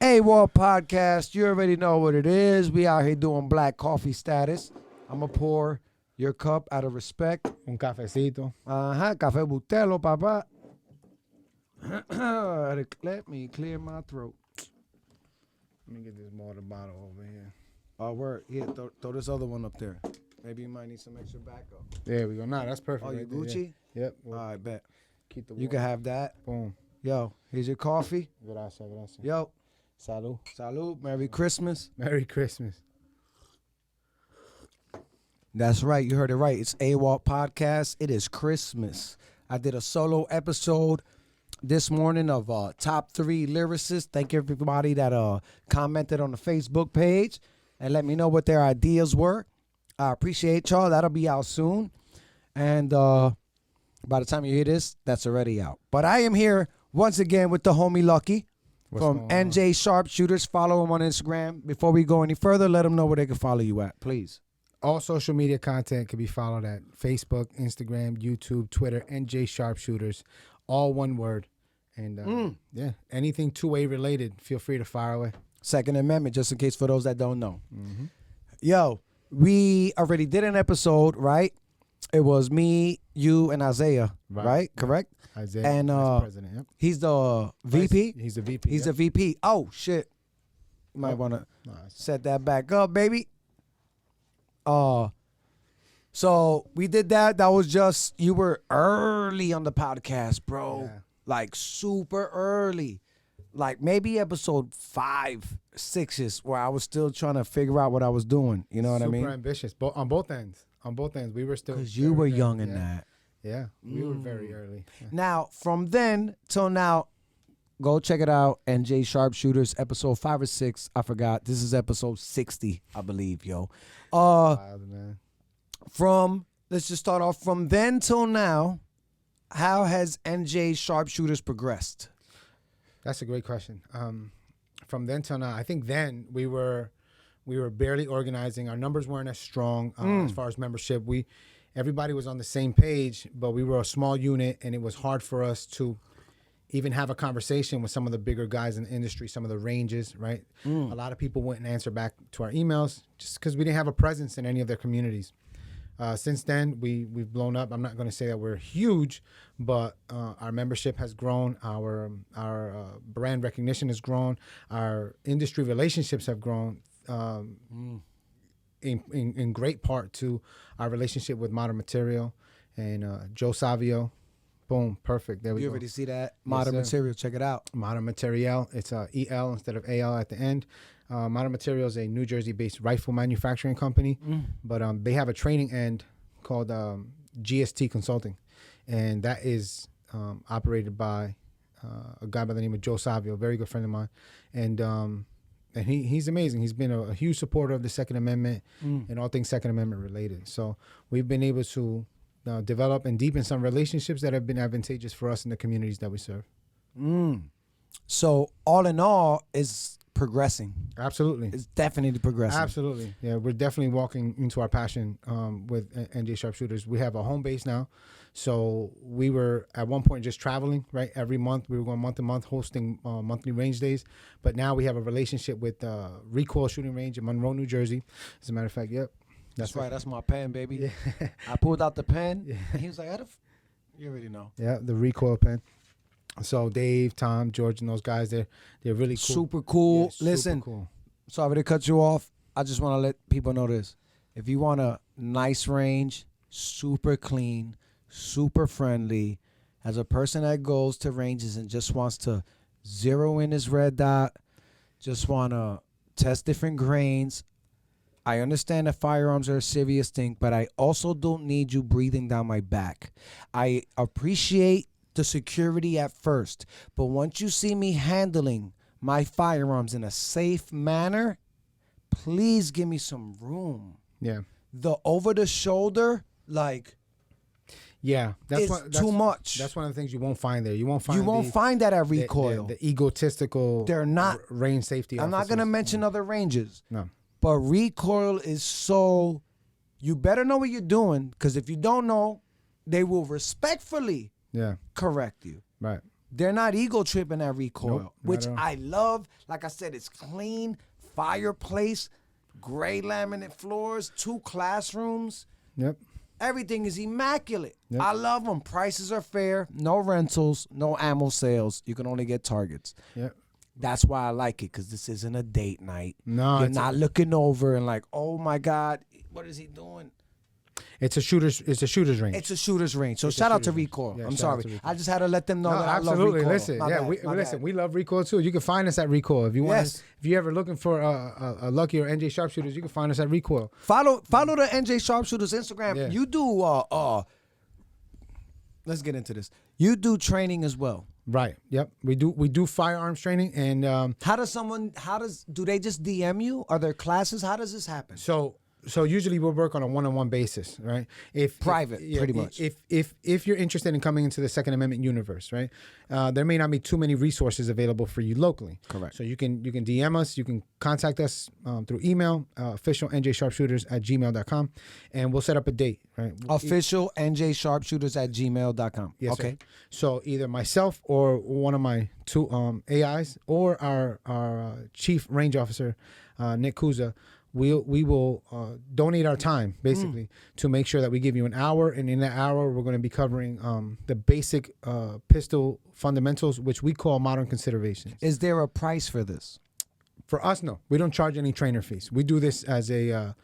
AWOL Podcast. You already know what it is. We out here doing black coffee status. I'm going to pour your cup out of respect. Un cafecito. Café Butelo, papá. Let me clear my throat. Let me get this water bottle over here. Oh, word. Here, throw this other one up there. Maybe you might need some extra backup. There we go. Nah, that's perfect. Oh, you right there, Gucci? yeah. Yep. All right, bet. Keep the You can have that. Boom. Yo, here's your coffee. Gracias, gracias. Yo, Salud. salud. Merry Christmas. Merry Christmas. That's right. You heard it right. It's AWOL Podcast. It is Christmas. I did a solo episode this morning of top 3 lyricists. Thank everybody that commented on the Facebook page and let me know what their ideas were. I appreciate y'all. That'll be out soon. And by the time you hear this, that's already out. But I am here once again with the homie Lucky from NJ Sharpshooters. Follow him on Instagram. Before we go any further, let them know where they can follow you at, please. All social media content can be followed at Facebook, Instagram, YouTube, Twitter, NJ Sharpshooters. All one word. And yeah, anything two-way related, feel free to fire away. Second Amendment, just in case for those that don't know. Mm-hmm. Yo, we already did an episode, right? It was me, you, and Isaiah, right? Correct? Isaiah, and president. Yep. He's the VP? He's the VP. He's the VP. Oh, shit. You might want to set that back up, baby. So we did that. That was just, you were early on the podcast, bro. Yeah. Like super early. Like maybe episode 5, 6 where I was still trying to figure out what I was doing. You know what I mean? Super ambitious. On both ends. On both ends. We were still. Because you were young in that. Yeah. We were very early. Yeah. Now, from then till now, go check it out. NJ Sharpshooters, episode 5 or 6. I forgot. This is episode 60, I believe, yo. Wild, man. Let's just start off from then till now. How has NJ Sharpshooters progressed? That's a great question. From then till now, I think then we were barely organizing. Our numbers weren't as strong as far as membership. Everybody was on the same page, but we were a small unit, and it was hard for us to even have a conversation with some of the bigger guys in the industry, some of the ranges, right? A lot of people wouldn't answer back to our emails just because we didn't have a presence in any of their communities. Since then, we've blown up. I'm not going to say that we're huge, but our membership has grown. Our brand recognition has grown. Our industry relationships have grown in great part to our relationship with Modern Material and Joe Savio. Boom, perfect. There we go. You already see that? Modern Material, check it out. Modern Material. It's EL instead of AL at the end. Modern Material is a New Jersey-based rifle manufacturing company, but they have a training end called GST Consulting, and that is operated by a guy by the name of Joe Savio, a very good friend of mine, and he's amazing. He's been a huge supporter of the Second Amendment and all things Second Amendment related. So we've been able to develop and deepen some relationships that have been advantageous for us in the communities that we serve. So all in all, it's progressing. Absolutely. It's definitely progressing. Absolutely. Yeah, we're definitely walking into our passion with NJ Sharpshooters. We have a home base now. So we were at one point just traveling, right? Every month. We were going month to month hosting monthly range days. But now we have a relationship with Recoil Shooting Range in Monroe, New Jersey. As a matter of fact, yep. That's right. That's my pen, baby. Yeah. I pulled out the pen. And he was like, you already know. Yeah, the Recoil pen. So Dave, Tom, George, and those guys, they're really cool. Super cool. Yeah, Listen, super cool. Sorry to cut you off. I just want to let people know this. If you want a nice range, super clean, super friendly, as a person that goes to ranges and just wants to zero in his red dot, just want to test different grains, I understand that firearms are a serious thing, but I also don't need you breathing down my back. I appreciate the security at first, but once you see me handling my firearms in a safe manner, please give me some room. Yeah. The over the shoulder, like, yeah, that's too much. That's one of the things you won't find there. You won't find that at Recoil. The egotistical. They're not range safety. I'm not gonna mention other ranges. No. But Recoil is so. You better know what you're doing, because if you don't know, they will respectfully correct you. Right. They're not ego tripping at Recoil, Nope, not which at all. I love. Like I said, it's clean, fireplace, gray laminate floors, 2 classrooms. Yep. Everything is immaculate. Yep. I love them. Prices are fair. No rentals, no ammo sales. You can only get targets. Yep. That's why I like it, because this isn't a date night. No, You're it's not looking over and like, oh my God, what is he doing? It's a shooter's range. It's a shooter's range. So It's a shout out to shooter's range. Recoil. Yeah, I'm shout out sorry. to Recoil. I just had to let them know No, that absolutely. I love Recoil. Listen, My yeah, bad, my bad. we love Recoil too. You can find us at Recoil if you want. Yes. If you're ever looking for a Lucky or NJ Sharpshooters, you can find us at Recoil. Follow the NJ Sharpshooters Instagram. Yeah. You do let's get into this. You do training as well. Right. Yep. We do firearms training, and Do they just DM you? Are there classes? How does this happen? so usually we'll work on a one-on-one basis, right? Private, pretty much. If you're interested in coming into the Second Amendment universe, right? There may not be too many resources available for you locally. Correct. So you can DM us, you can contact us through email, official njsharpshooters@gmail.com, and we'll set up a date, right? Official njsharpshooters@gmail.com. Yes, okay. sir. So either myself or one of my 2 AIs or our chief range officer, Nick Kuza, we will donate our time basically to make sure that we give you an hour, and in that hour we're going to be covering the basic pistol fundamentals, which we call modern considerations. Is there a price for this? For us, no, we don't charge any trainer fees. We do this as a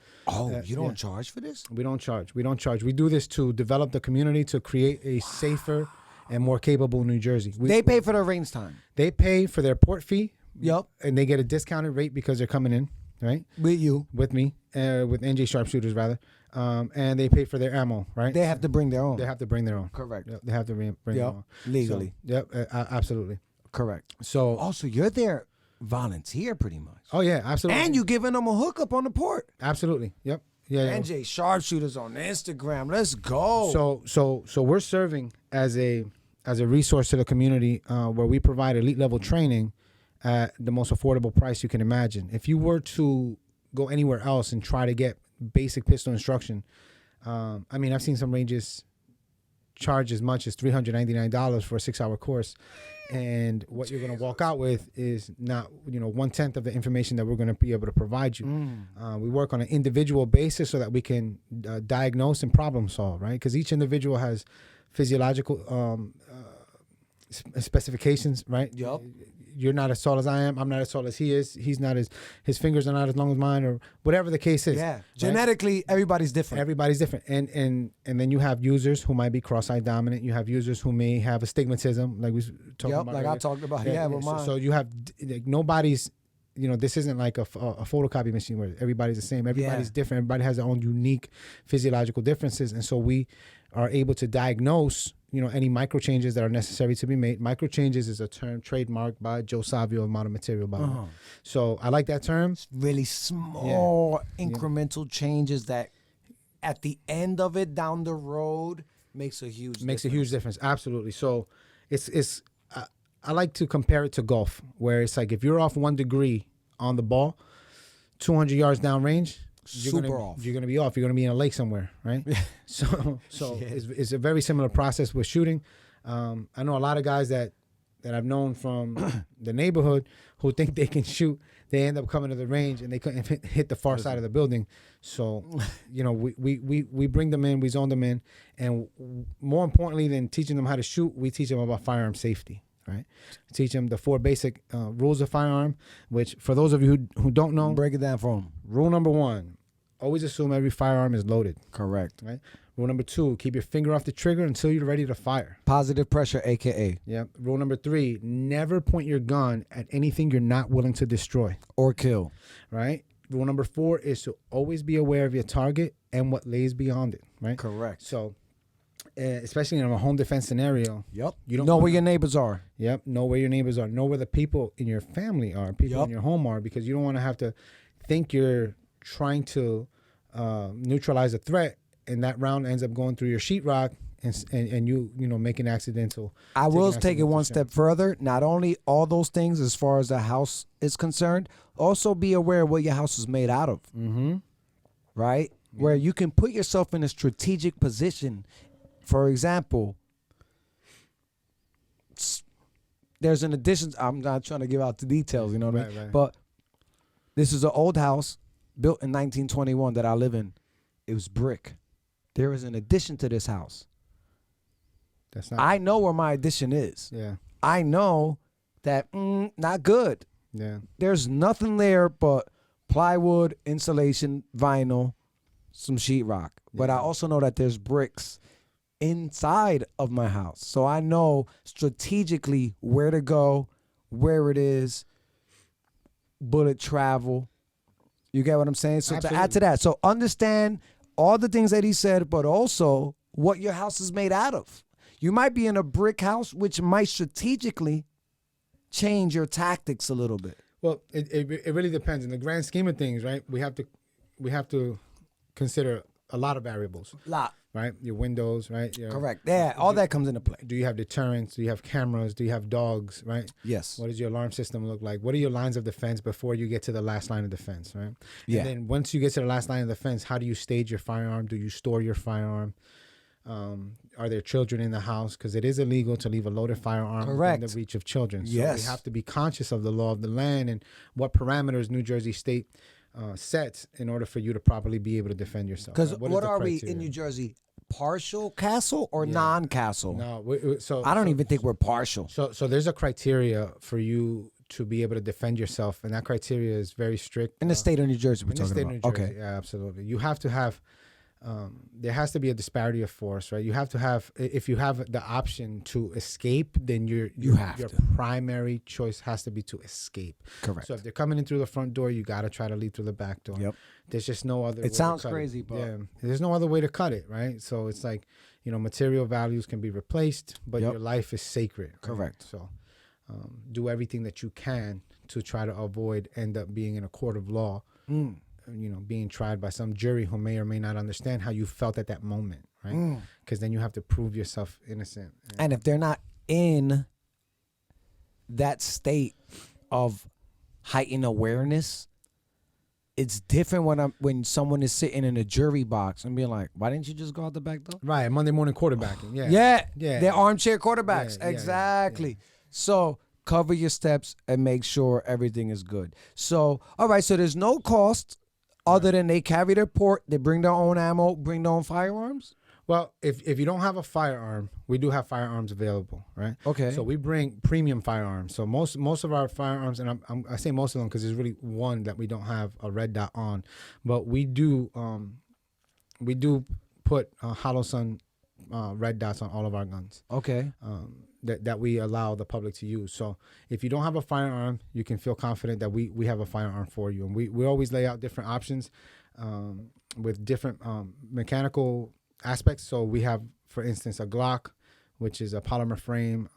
You don't charge for this? we don't charge. We do this to develop the community, to create a safer and more capable New Jersey. They pay for the range time. They pay for their port fee. Yep. And they get a discounted rate because they're coming in, right? With you. With me, with NJ Sharpshooters rather. And they pay for their ammo, right? They have to bring their own. They have to bring their own. Correct. Yep, they have to bring their Yep. own. Legally. So, yep, absolutely. Correct. So, Also, you're there volunteer pretty much. oh yeah, absolutely. And you giving them a hookup on the port. Absolutely. Yep. Yeah. NJ Sharpshooters on Instagram. Let's go. So we're serving as a resource to the community, where we provide elite level training at the most affordable price you can imagine. If you were to go anywhere else and try to get basic pistol instruction, I mean, I've seen some ranges charge as much as $399 for a 6-hour course, and what you're going to walk out with is not 1/10 of the information that we're going to be able to provide you. We work on an individual basis so that we can diagnose and problem solve, right? Because each individual has physiological specifications, right? Yup. You're not as tall as I am. I'm not as tall as he is. He's not his fingers are not as long as mine, or whatever the case is. Yeah. right? Genetically, everybody's different. Everybody's different, and then you have users who might be cross-eye dominant. You have users who may have astigmatism, like we talked Yep, about. like I earlier. talked about. Yeah, with mine. So you have nobody's. This isn't like a photocopy machine where everybody's the same. Everybody's different. Everybody has their own unique physiological differences, and so we are able to diagnose any micro changes that are necessary to be made. Micro changes is a term trademarked by Joe Savio of Modern Material, by the way. So I like that term. Really small incremental changes that at the end of it down the road makes a huge difference. Absolutely. So it's I like to compare it to golf, where it's like if you're off 1 degree on the ball, 200 yards downrange, you're gonna be off. You're gonna be in a lake somewhere, right? So it's a very similar process with shooting. I know a lot of guys that I've known from the neighborhood who think they can shoot. They end up coming to the range and they couldn't hit the far side of the building. So, we bring them in, we zone them in, and more importantly than teaching them how to shoot, we teach them about firearm safety. Right, teach them the 4 basic rules of firearm. Which, for those of you who don't know, break it down for them. Rule number 1: always assume every firearm is loaded. Correct. Right. Rule number 2: keep your finger off the trigger until you're ready to fire. Positive pressure, AKA. Yep. Rule number 3: never point your gun at anything you're not willing to destroy or kill. Right. Rule number 4 is to always be aware of your target and what lays beyond it. Right. Correct. So, especially in a home defense scenario. Yep. You don't know where your neighbors are. Yep. Know where your neighbors are. Know where the people in your family are. People in your home are, because you don't want to have to think you're trying to neutralize a threat, and that round ends up going through your sheetrock, and you make an accidental. I will take it one step further. Not only all those things as far as the house is concerned, also be aware of what your house is made out of. Mm-hmm. Right? Yeah. Where you can put yourself in a strategic position. For example, there's an addition. I'm not trying to give out the details, you know what I mean? Right. But this is an old house built in 1921 that I live in. It was brick. There is an addition to this house. That's not. I know where my addition is. Yeah. I know that not good. Yeah. There's nothing there but plywood, insulation, vinyl, some sheetrock. But I Yeah. also know that there's bricks inside of my house. So I know strategically where to go, where it is, bullet travel. You get what I'm saying? So to add to Absolutely. that, so understand all the things that he said, but also what your house is made out of. You might be in a brick house, which might strategically change your tactics a little bit. Well, it really depends. In the grand scheme of things, right? We have to consider a lot of variables, Lot. right? Your windows, right? Correct. Yeah, all that comes into play. Do you have deterrents? Do you have cameras? Do you have dogs, right? Yes. What does your alarm system look like? What are your lines of defense before you get to the last line of defense, right? Yeah. And then once you get to the last line of defense, how do you stage your firearm? Do you store your firearm? Are there children in the house? Because it is illegal to leave a loaded firearm Correct. within the reach of children. So Yes. we have to be conscious of the law of the land and what parameters New Jersey State sets in order for you to properly be able to defend yourself. Because Right? what is the are we criteria? in New Jersey? Partial castle or Yeah. non-castle? No, so I don't so- even think we're partial. So there's a criteria for you to be able to defend yourself, and that criteria is very strict. In the state of New Jersey, we're in the talking state about. of New Jersey, Okay. yeah, absolutely. You have to have, there has to be a disparity of force, right? You have to have, if you have the option to escape, then your have your to. primary choice has to be to escape. Correct. So if they're coming in through the front door, you got to try to leave through the back door. Yep. There's just no other. way It to sounds cut crazy, but yeah, there's no other way to cut it, right? So it's like, material values can be replaced, but Yep. your life is sacred. right? Correct. So do everything that you can to try to avoid end up being in a court of law, being tried by some jury who may or may not understand how you felt at that moment, right? Because then you have to prove yourself innocent. And if they're not in that state of heightened awareness, it's different when someone is sitting in a jury box and being like, "Why didn't you just go out the back door?" Right, Monday morning quarterbacking. Yeah. Yeah. They're armchair quarterbacks. Yeah, yeah, exactly. So cover your steps and make sure everything is good. So, all right. So there's no cost other than they carry their port, they bring their own ammo, bring their own firearms. Well, if you don't have a firearm, we do have firearms available, right? Okay. So we bring premium firearms. So most of our firearms, and I say most of them because there's really one that we don't have a red dot on, but we do put Hollow Sun red dots on all of our guns. Okay. That we allow the public to use. So if you don't have a firearm, you can feel confident that we have a firearm for you. And we always lay out different options with different mechanical aspects. So we have, for instance, a Glock, which is a polymer frame,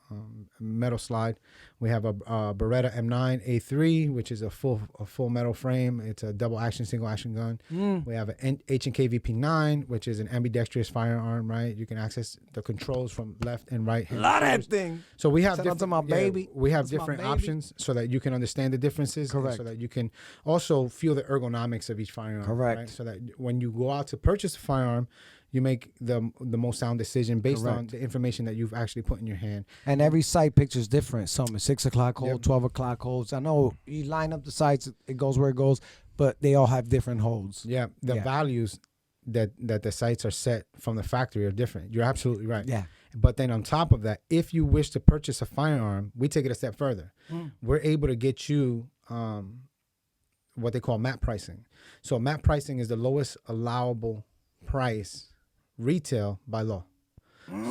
metal slide. We have a Beretta M9 A3, which is a full metal frame. It's a double action, single action gun. We have an H&K VP9, which is an ambidextrous firearm, right? You can access the controls from left and right hand. Love that thing. So we have Shout out to my baby. We have That's my different baby. options so that you can understand the differences. and Correct. So that you can also feel the ergonomics of each firearm. Correct. Right? So that when you go out to purchase a firearm, you make the most sound decision based on Correct. the information that you've actually put in your hand. And every site picture is different. Some is 6 o'clock hold, Yep. 12 o'clock holds. I know you line up the sites, it goes where it goes, but they all have different holds. Yeah, the Yeah. values that the sites are set from the factory are different. You're absolutely right. Yeah. But then on top of that, if you wish to purchase a firearm, we take it a step further. We're able to get you what they call MAP pricing. So MAP pricing is the lowest allowable price retail by law.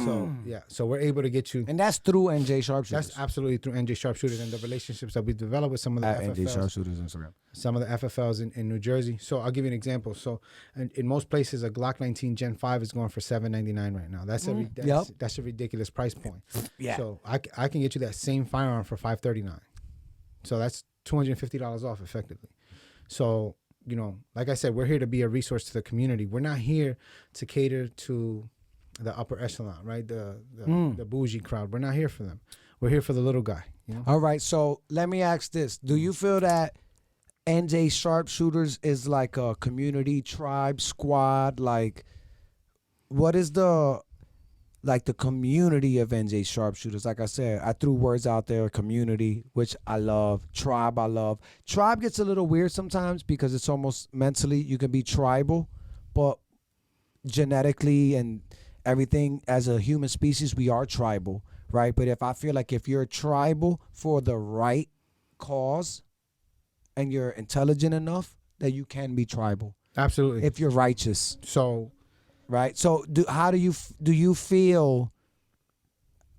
So yeah, so we're able to get you. And that's through NJ Sharpshooters. That's absolutely through NJ Sharpshooters and the relationships that we developed with some of the At NJ FFLs. Sharpshooters Instagram. Some of the FFLs in New Jersey. So I'll give you an example. So in most places, a Glock 19 Gen 5 is going for $799 right now. That's a ridiculous price point. Yeah. So I can get you that same firearm for $539. So that's $250 off effectively. So, like I said, we're here to be a resource to the community. We're not here to cater to the upper echelon, right? The bougie crowd. We're not here for them. We're here for the little guy. All right. So let me ask this. Do you feel that NJ Sharpshooters is like a community tribe squad? Like, what is the like the community of NJ Sharpshooters. Like I said, I threw words out there, community, which I love. Tribe, I love. Tribe gets a little weird sometimes because it's almost mentally, you can be tribal, but genetically and everything as a human species, we are tribal, right? But if I feel like if you're tribal for the right cause and you're intelligent enough, that you can be tribal. Absolutely. If you're righteous. So Right. So how do you feel?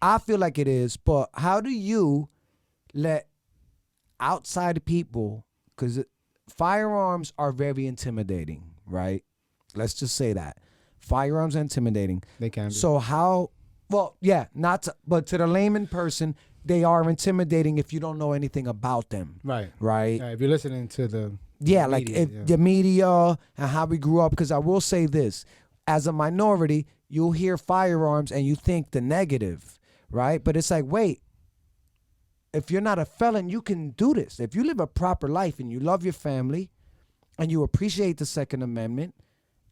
I feel like it is, but how do you let outside people? Because firearms are very intimidating, right? Let's just say that firearms are intimidating. they can be. So how? Well, yeah, not to, but to the layman person, they are intimidating if you don't know anything about them, right. right? Yeah, if you're listening to the Yeah, like media, if yeah. the media and how we grew up. Because I will say this, as a minority, you'll hear firearms and you think the negative, right? But it's like, wait, if you're not a felon, you can do this. If you live a proper life and you love your family and you appreciate the Second Amendment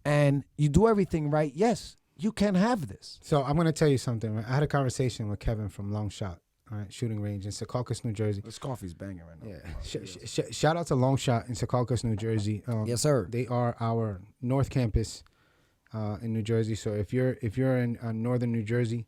and you do everything right, yes, you can have this. So I'm going to tell you something. Right? I had a conversation with Kevin from Long Shot, all right, shooting range in Secaucus, New Jersey. This coffee's banging right now. Yeah. Shout out to Long Shot in Secaucus, New Jersey. Yes, sir. They are our North Campus in New Jersey. So if you're in northern New Jersey,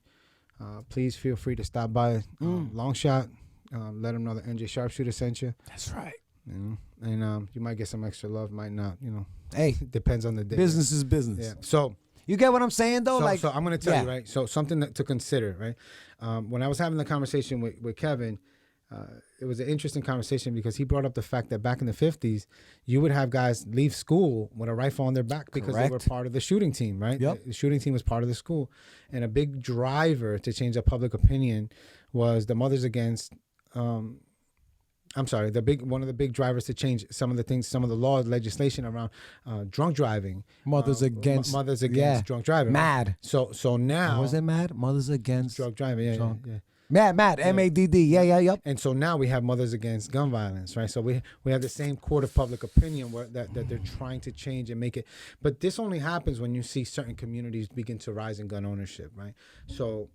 please feel free to stop by Long Shot. Let them know that NJ Sharpshooter sent you. That's right. You know, and you might get some extra love, might not. You know, Hey, depends on the day. business is business. Yeah. So You get what I'm saying, though? so I'm going to tell yeah. you, right? So something to consider, right? When I was having the conversation with Kevin, it was an interesting conversation because he brought up the fact that back in the 50s, you would have guys leave school with a rifle on their back because they were Correct. part of the shooting team, right? Yep. The shooting team was part of the school. And a big driver to change the public opinion was the Mothers Against one of the big drivers to change some of the things, some of the laws, legislation around drunk driving. Mothers Against Mothers Against yeah. drunk driving. MAD. So now Was it MAD? Mothers Against drunk driving? Yeah, drunk. yeah. MAD. MADD. Yeah, yep. And so now we have Mothers Against Gun Violence, right? So we have the same court of public opinion that they're trying to change and make it. But this only happens when you see certain communities begin to rise in gun ownership, right? So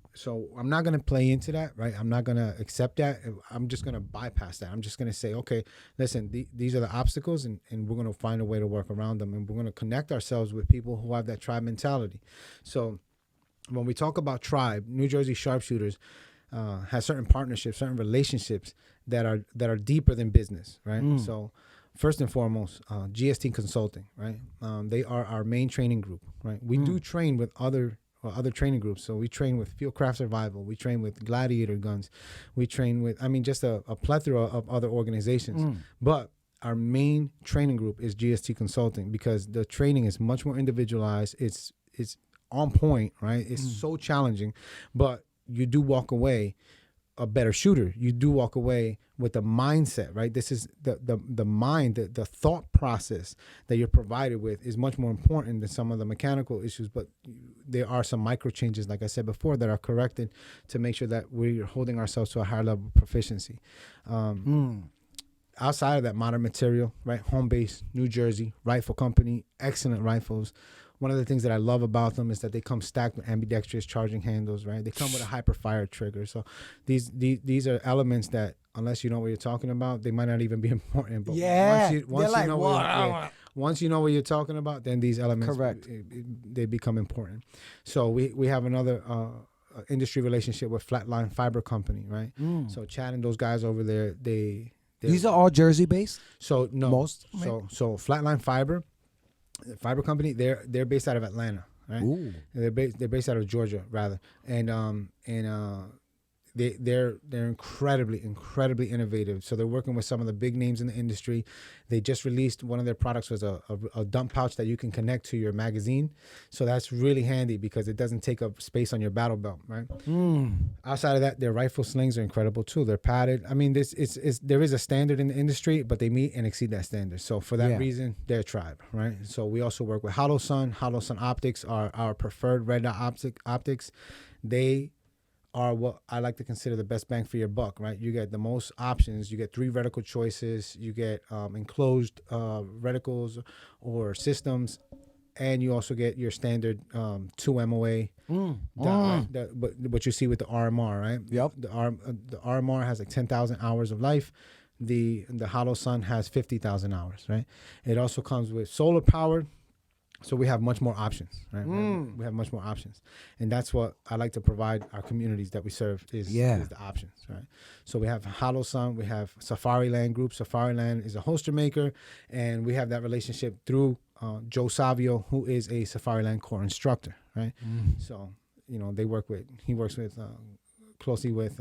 I'm not going to play into that, right? I'm not going to accept that. I'm just going to bypass that. I'm just going to say, okay, listen, these are the obstacles, and we're going to find a way to work around them, and we're going to connect ourselves with people who have that tribe mentality. So when we talk about tribe, New Jersey Sharpshooters has certain partnerships, certain relationships that are deeper than business, right? So first and foremost, GST Consulting, right? They are our main training group, right? We do train with other training groups. So we train with Fieldcraft Survival. We train with Gladiator Guns. We train with, just a plethora of other organizations. But our main training group is GST Consulting because the training is much more individualized. It's on point, right? It's so challenging, but you do walk away a better shooter. You do walk away with a mindset, right? This is the mind, the thought process that you're provided with is much more important than some of the mechanical issues. But there are some micro changes, like I said before, that are corrected to make sure that we're holding ourselves to a higher level of proficiency. Outside of that, Modern Material, right? Home base, New Jersey, rifle company, excellent rifles. One of the things that I love about them is that they come stacked with ambidextrous charging handles, right? They come with a hyper fire trigger. So these are elements that, unless you know what you're talking about, they might not even be important. But once you know what you're talking about, then these elements, Correct. They become important. So we have another industry relationship with Flatline Fiber Company, right? So Chad and those guys over there, These are all Jersey based? So no, Most? So Flatline Fiber Company, they're based out of Atlanta, right? Ooh. They're based out of Georgia rather, and they're incredibly innovative. So they're working with some of the big names in the industry. They just released one of their products was a dump pouch that you can connect to your magazine. So that's really handy because it doesn't take up space on your battle belt, right? Outside of that, their rifle slings are incredible too. They're padded. There is a standard in the industry, but they meet and exceed that standard. So for that reason, they're a tribe, right? So we also work with Hollow Sun. Hollow Sun Optics are our preferred red dot optics. They are what I like to consider the best bang for your buck, right? You get the most options. You get 3 reticle choices. You get enclosed reticles or systems. and you also get your standard 2 MOA. What you see with the RMR, right? Yep. The RMR has like 10,000 hours of life. The Hollow Sun has 50,000 hours, right? It also comes with solar powered. So we have much more options, right? We have much more options, and that's what I like to provide our communities that we serve is the options, right? So we have Hollow Sun, we have Safari Land Group. Safari Land is a holster maker, and we have that relationship through Joe Savio, who is a Safari Land Corps instructor, right? So he works with closely with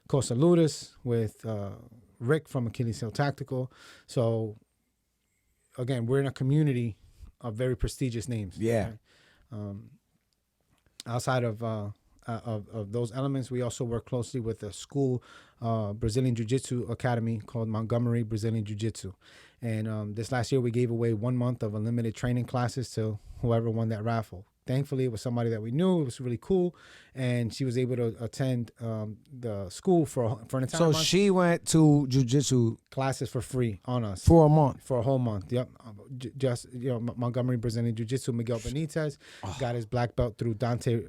Costa Ludus, with Rick from Achilles Heel Tactical. So again, we're in a community of very prestigious names. Yeah. Right? Outside of those elements, we also work closely with a school, Brazilian Jiu-Jitsu Academy called Montgomery Brazilian Jiu-Jitsu. And this last year, we gave away 1 month of unlimited training classes to whoever won that raffle. Thankfully, it was somebody that we knew. It was really cool, and she was able to attend the school for an entire month. So she went to jiu-jitsu classes for free on us for a month. For a whole month. Yep. Just Montgomery Brazilian Jiu-Jitsu. Miguel Benitez got his black belt through Dante.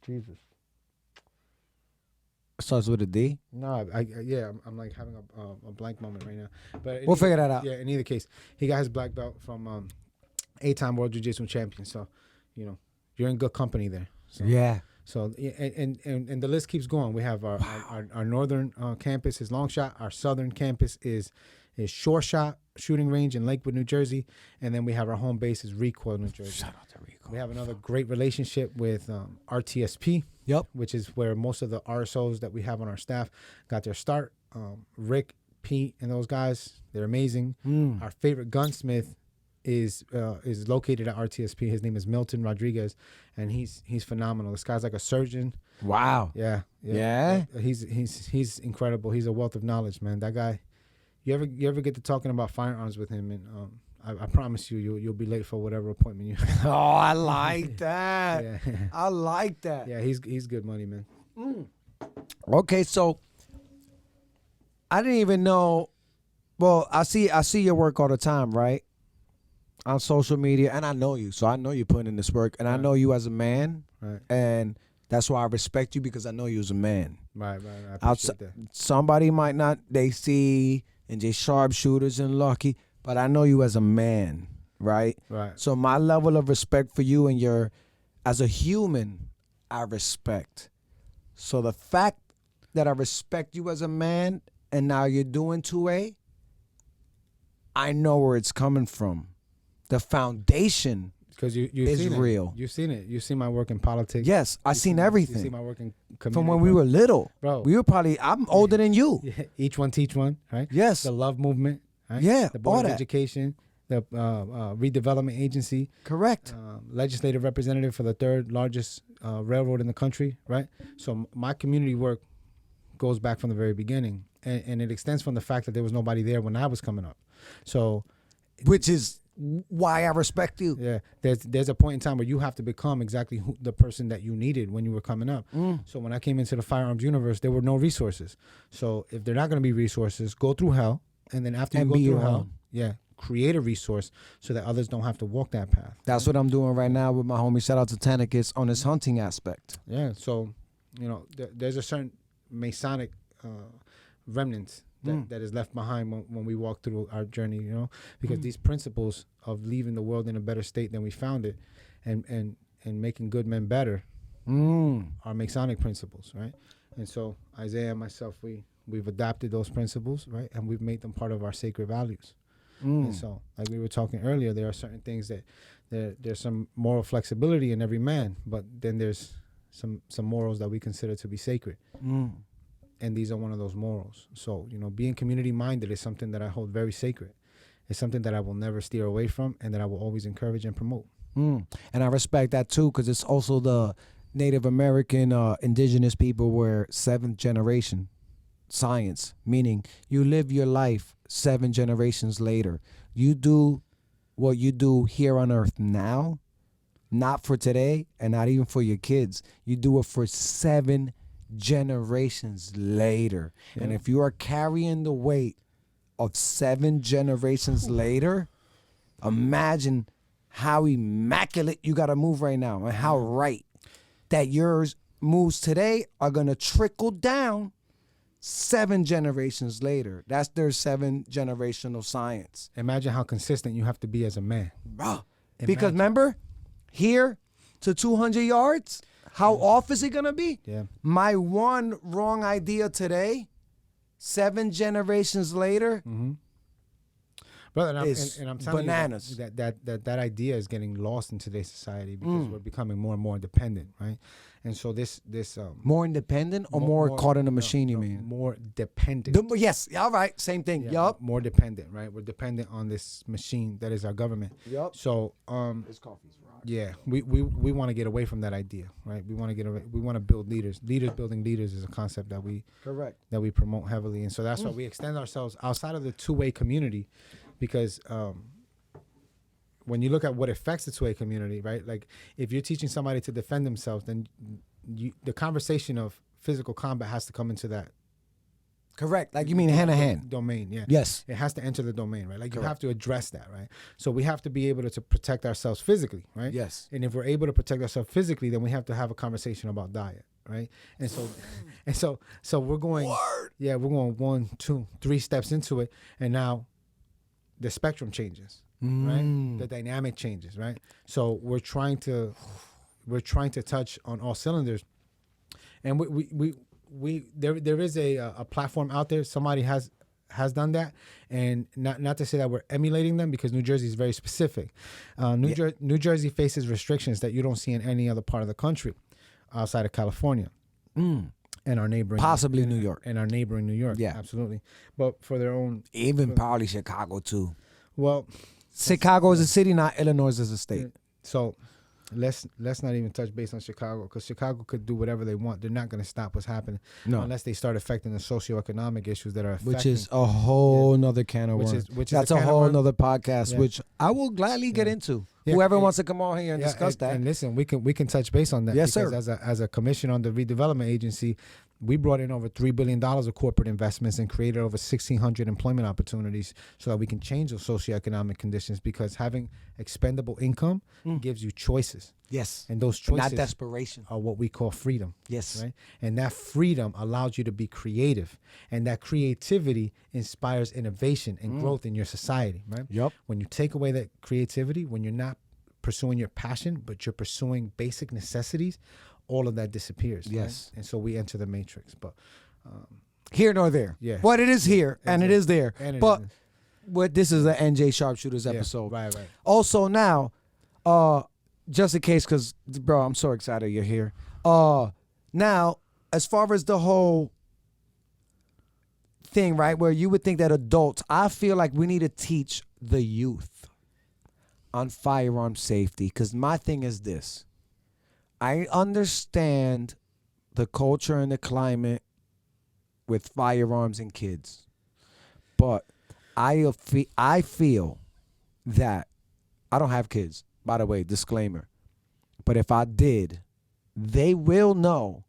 Jesus. Starts with a D. No, I'm like having a blank moment right now. But We'll figure that out. Yeah, in either case, he got his black belt from 8-time World Jiu-Jitsu champion. So, you're in good company there. So, Yeah. So and the list keeps going. We have our northern campus is Long Shot. Our southern campus is Shore Shot Shooting Range in Lakewood, New Jersey, and then we have our home base is Recoil, New Jersey. Shout out to Recoil. We have another great relationship with RTSP. Yep. Which is where most of the RSOs that we have on our staff got their start. Rick, Pete, and those guys, they're amazing. Our favorite gunsmith is located at RTSP. His name is Milton Rodriguez, and he's phenomenal. This guy's like a surgeon. Wow. Yeah. He's incredible. He's a wealth of knowledge, man. That guy. You ever get to talking about firearms with him, and I promise you'll be late for whatever appointment you have. Oh, I like that. Yeah. I like that. Yeah, he's good money, man. Okay, so I didn't even know. Well, I see your work all the time, right? On social media, and I know you, so I know you're putting in this work, and I know you as a man, right? And that's why I respect you, because I know you as a man. Right. I appreciate that. Somebody might not. They see and they sharpshooters and Lucky, but I know you as a man, right? Right. So my level of respect for you and your, as a human, I respect. So the fact that I respect you as a man, and now you're doing 2A, I know where it's coming from. The foundation because you is seen real. You've seen it. You've seen my work in politics. Yes, I've seen everything. You see my work in community. From when we were little. Bro. We were probably, I'm older than you. Yeah, each one teach one, right? Yes. The Love Movement, right? Yeah, The Board all of that. Education, the Redevelopment Agency. Correct. Legislative representative for the third largest railroad in the country, right? So my community work goes back from the very beginning. And it extends from the fact that there was nobody there when I was coming up. So, Which is why I respect you. yeah, there's a point in time where you have to become exactly the person that you needed when you were coming up. So when I came into the firearms universe, there were no resources. So if they're not going to be resources, go through hell, and then after And you be go through your hell, own. yeah, create a resource so that others don't have to walk that path. That's what I'm doing right now with my homie. Shout out to Tanicus on his hunting aspect. Yeah, so there's a certain Masonic remnant that is left behind when we walk through our journey, because these principles of leaving the world in a better state than we found it, and making good men better, are Masonic principles, right? And so Isaiah and myself, we've adapted those principles, right, and we've made them part of our sacred values. And so, like we were talking earlier, there are certain things that there's some moral flexibility in every man, but then there's some morals that we consider to be sacred. And these are one of those morals. So, being community minded is something that I hold very sacred. It's something that I will never steer away from, and that I will always encourage and promote. And I respect that too, because it's also the Native American indigenous people were 7th generation science, meaning you live your life 7 generations later. You do what you do here on earth now, not for today and not even for your kids. You do it for 7 generations later. And if you are carrying the weight of 7 generations later, imagine how immaculate you got to move right now and how right that yours moves today are going to trickle down 7 generations later. That's their 7 generational science. Imagine how consistent you have to be as a man. Bro, because remember, here to 200 yards, how off is it going to be? Yeah. My one wrong idea today, 7 generations later, Brother, and is I'm telling bananas. you that idea is getting lost in today's society because we're becoming more and more dependent, right? And so this more independent or more caught in a machine, you mean? more dependent. Yes, all right, same thing. Yeah, Yup. more dependent, right? We're dependent on this machine that is our government. Yup. So This coffee's rock. yeah, we want to get away from that idea, right? We want to get away. We want to build leaders. Leaders building leaders is a concept that we promote heavily, and so that's why we extend ourselves outside of the two-way community, because when you look at what affects the two-way community, right? Like if you're teaching somebody to defend themselves, then the conversation of physical combat has to come into that. Correct. Like you mean hand to hand. Domain, yeah. Yes. It has to enter the domain, right? Like Correct. you have to address that, right? So we have to be able to protect ourselves physically, right? Yes. And if we're able to protect ourselves physically, then we have to have a conversation about diet, right? And so we're going, yeah, we're going 1, 2, 3 steps into it, and now the spectrum changes, right? The dynamic changes, right? So we're trying to touch on all cylinders, and there is a platform out there. Somebody has done that, and not to say that we're emulating them, because New Jersey is very specific. New Jersey faces restrictions that you don't see in any other part of the country outside of California and our neighboring Possibly New York. and our neighboring New York. Yeah. Absolutely. But for their own, Even probably Chicago too. well, Chicago is a city, not Illinois is a state. so let's not even touch base on Chicago, because Chicago could do whatever they want. They're not going to stop what's happening unless they start affecting the socioeconomic issues that are affecting. Which is a whole nother can of worms. That's a whole nother podcast, which I will gladly get into. Yeah. Whoever wants to come on here and discuss that. And listen, we can touch base on that. Yes, because sir. As a commission on the redevelopment agency, we brought in over $3 billion of corporate investments and created over 1,600 employment opportunities so that we can change those socioeconomic conditions, because having expendable income gives you choices. Yes. And those Not choices desperation. are what we call freedom. Yes. Right? And that freedom allows you to be creative. And that creativity inspires innovation and growth in your society, right? Yep. When you take away that creativity, when you're not pursuing your passion, but you're pursuing basic necessities, all of that disappears. Yes. Right? And so we enter the matrix. But Here nor there. Yeah. But it is here and it is there. And it But is. what this is an NJ Sharpshooters Yeah, episode. right. Also now, just in case, because bro, I'm so excited you're here. Now, as far as the whole thing, right, where you would think that adults, I feel like we need to teach the youth on firearm safety, because my thing is this. I understand the culture and the climate with firearms and kids, but I feel that I don't have kids, by the way, disclaimer. But if I did, they will know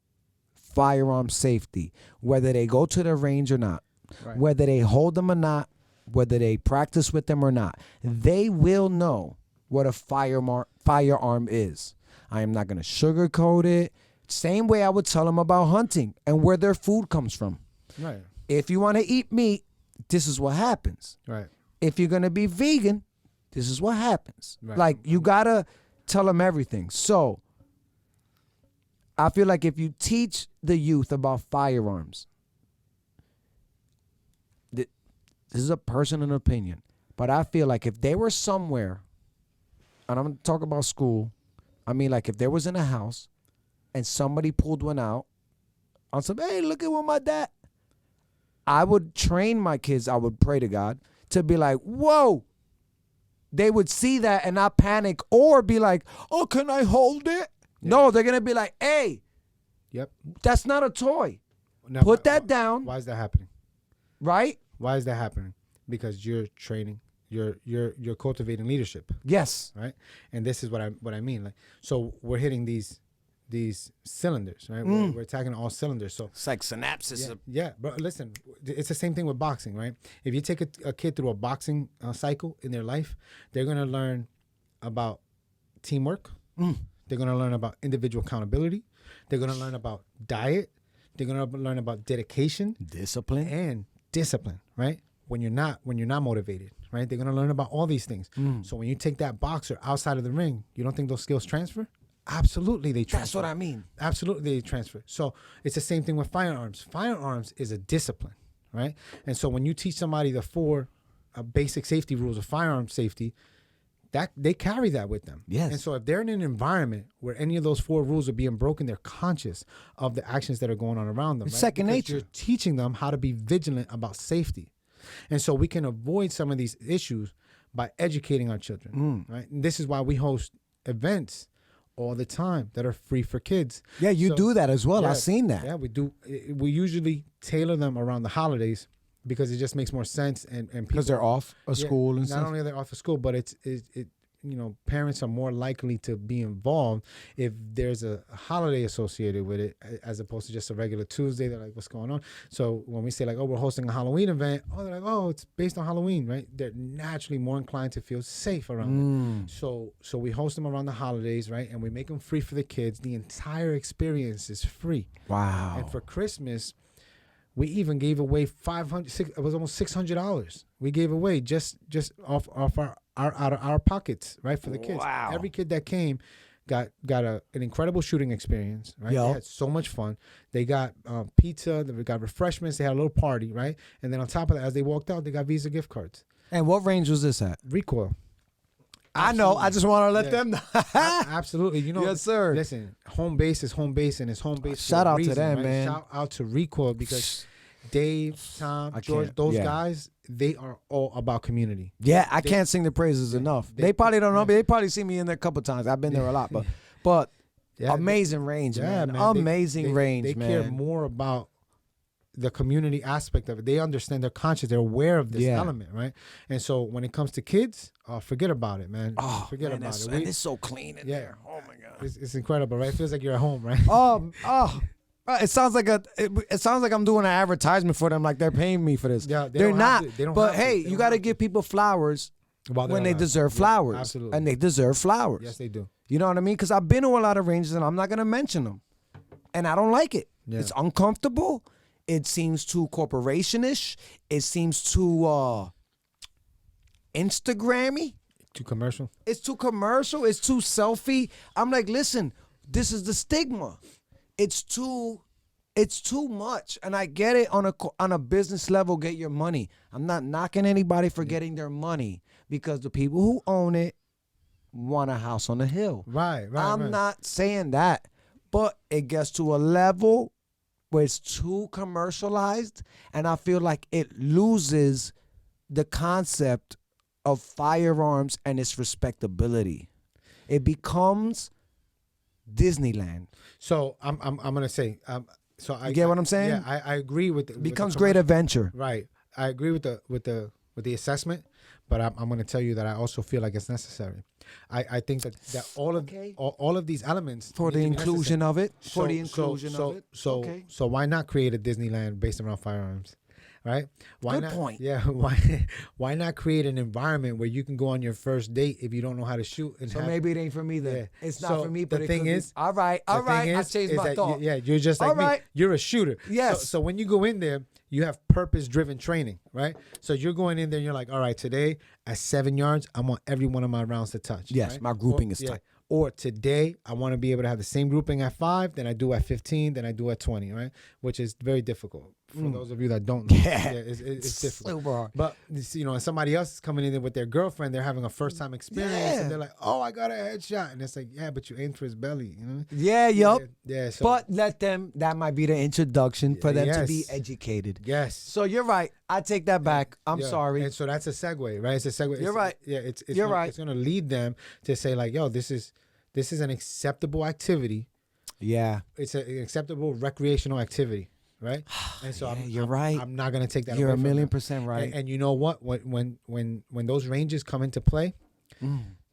firearm safety, whether they go to the range or not, Right. whether they hold them or not, whether they practice with them or not. They will know what a firearm is. I am not going to sugarcoat it. Same way I would tell them about hunting and where their food comes from. Right. If you want to eat meat, this is what happens. Right. If you're going to be vegan, this is what happens. Right. Like, you got to tell them everything. So I feel like if you teach the youth about firearms, this is a personal opinion, but I feel like if they were somewhere, and I'm going to talk about school, I mean, like if there was in a house and somebody pulled one out on some, hey, look at what my dad, I would train my kids, I would pray to God to be like, whoa. They would see that and not panic or be like, oh, can I hold it? Yeah. No, they're going to be like, hey, Yep. that's not a toy. Now, Put that down. Why is that happening? Right? Why is that happening? Because you're training, you're cultivating leadership, Yes. right? And this is what I mean. Like, so we're hitting these these cylinders, right? We're attacking all cylinders. So It's like synapses. yeah, but listen, it's the same thing with boxing, right? If you take a kid through a boxing cycle in their life, they're gonna learn about teamwork. They're gonna learn about individual accountability. They're gonna learn about diet. They're gonna learn about dedication Discipline. and discipline, right? When you're not motivated, right? They're gonna learn about all these things. So when you take that boxer outside of the ring, you don't think those skills transfer? Absolutely, they transfer. That's what I mean. Absolutely, they transfer. So it's the same thing with firearms. Firearms is a discipline, right? And so when you teach somebody the 4 basic safety rules of firearm safety, that they carry that with them. Yes. And so if they're in an environment where any of those 4 rules are being broken, they're conscious of the actions that are going on around them. It's right? second Because nature. You're teaching them how to be vigilant about safety. And so we can avoid some of these issues by educating our children, right? And this is why we host events all the time that are free for kids. Yeah, you So- do that as well. Yeah, I've seen that. Yeah, we do. We usually tailor them around the holidays because it just makes more sense and people, Because they're off of yeah, school and not stuff. only are they off of school, but it parents are more likely to be involved if there's a holiday associated with it as opposed to just a regular Tuesday. They're like, what's going on? So when we say like, oh, we're hosting a Halloween event, oh, they're like, oh, it's based on Halloween, right? They're naturally more inclined to feel safe around it. So we host them around the holidays, right? And we make them free for the kids. The entire experience is free. Wow. And for Christmas, we even gave away it was almost $600. We gave away just off our out of our pockets, right, for the kids. Wow. Every kid that came got an incredible shooting experience, right? Yo. They had so much fun. They got pizza, they got refreshments, they had a little party, right? And then on top of that, as they walked out, they got Visa gift cards. And what range was this at? Recoil. I know. I just want to let Yeah. them know. Absolutely. You know, Yes, sir. Listen, home base is home base and it's home base. Shout for a out to reason, them, right? man. Shout out to Recoil because Dave, Tom, I George, can't- those yeah. guys, they are all about community. Yeah, I can't sing the praises enough. They probably don't know me. They probably see me in there a couple times. I've been there a lot, but Yeah, amazing range, man. They- Amazing range, They man. care more about the community aspect of it. They understand, they're conscious, they're aware of this Yeah. element, right? And so when it comes to kids, forget about it, man. Oh, forget man, about that's- it. and it's so clean in Yeah. there. Oh my god. It's incredible, right? It feels like you're at home, right? It sounds like it sounds like I'm doing an advertisement for them, like they're paying me for this. Yeah, they they're don't not. have to. They don't but have to. hey, They you don't got to have give people flowers While they're when they alive. deserve Yeah, flowers, absolutely. and they deserve flowers. Yes, they do. You know what I mean? Because I've been to a lot of ranges, and I'm not gonna mention them, and I don't like it. Yeah. It's uncomfortable. It seems too corporationish. It seems too Instagrammy. Too commercial. It's too commercial. It's too selfie. I'm like, listen, this is the stigma. It's too much, and I get it on a business level. Get your money. I'm not knocking anybody for getting their money because the people who own it want a house on the hill. Right. I'm not saying that, but it gets to a level where it's too commercialized, and I feel like it loses the concept of firearms and its respectability. It becomes Disneyland. So I'm gonna say. So I You get what I'm saying? Yeah, I agree with. It becomes great adventure. Right. I agree with the assessment, but I'm going to tell you that I also feel like it's necessary. I think that all of these elements For the need to be inclusion necessary. of it. For So- the inclusion so, of it. So Okay. so why not create a Disneyland based around firearms? Right? Why Good not, point. Yeah. Why not create an environment where you can go on your first date if you don't know how to shoot? And So have, maybe it ain't for me then. Yeah. It's not So for me, the but it thing could be. is- All right. the thing I is changed my that thought. you're just like All me. right. You're a shooter. Yes. So when you go in there, you have purpose-driven training, right? So you're going in there and you're like, all right, today at 7 yards, I want every one of my rounds to touch. Yes, right? my grouping is tight. Or today, I want to be able to have the same grouping at 5, then I do at 15, then I do at 20, right? Which is very difficult for those of you that don't know. Yeah. It's difficult. Super hard. But and somebody else is coming in there with their girlfriend, they're having a first-time experience, Yeah. and they're like, "Oh, I got a headshot," and it's like, "Yeah, but you aimed for his belly," you know? Yeah, yup. Yeah. So, But let them, that might be the introduction for them to be Yes. educated. yes. So you're right. I take that back. I'm Yeah. sorry. And so that's a segue, right? It's a segue. You're right. Yeah, it's You're gonna, right. It's going to lead them to say like, "Yo, this is an acceptable activity. Yeah. It's an acceptable recreational activity." Right, and so Yeah, I'm, you're I'm- right. I'm not gonna take that. You're away a from million them. % right. And you know what? When those ranges come into play,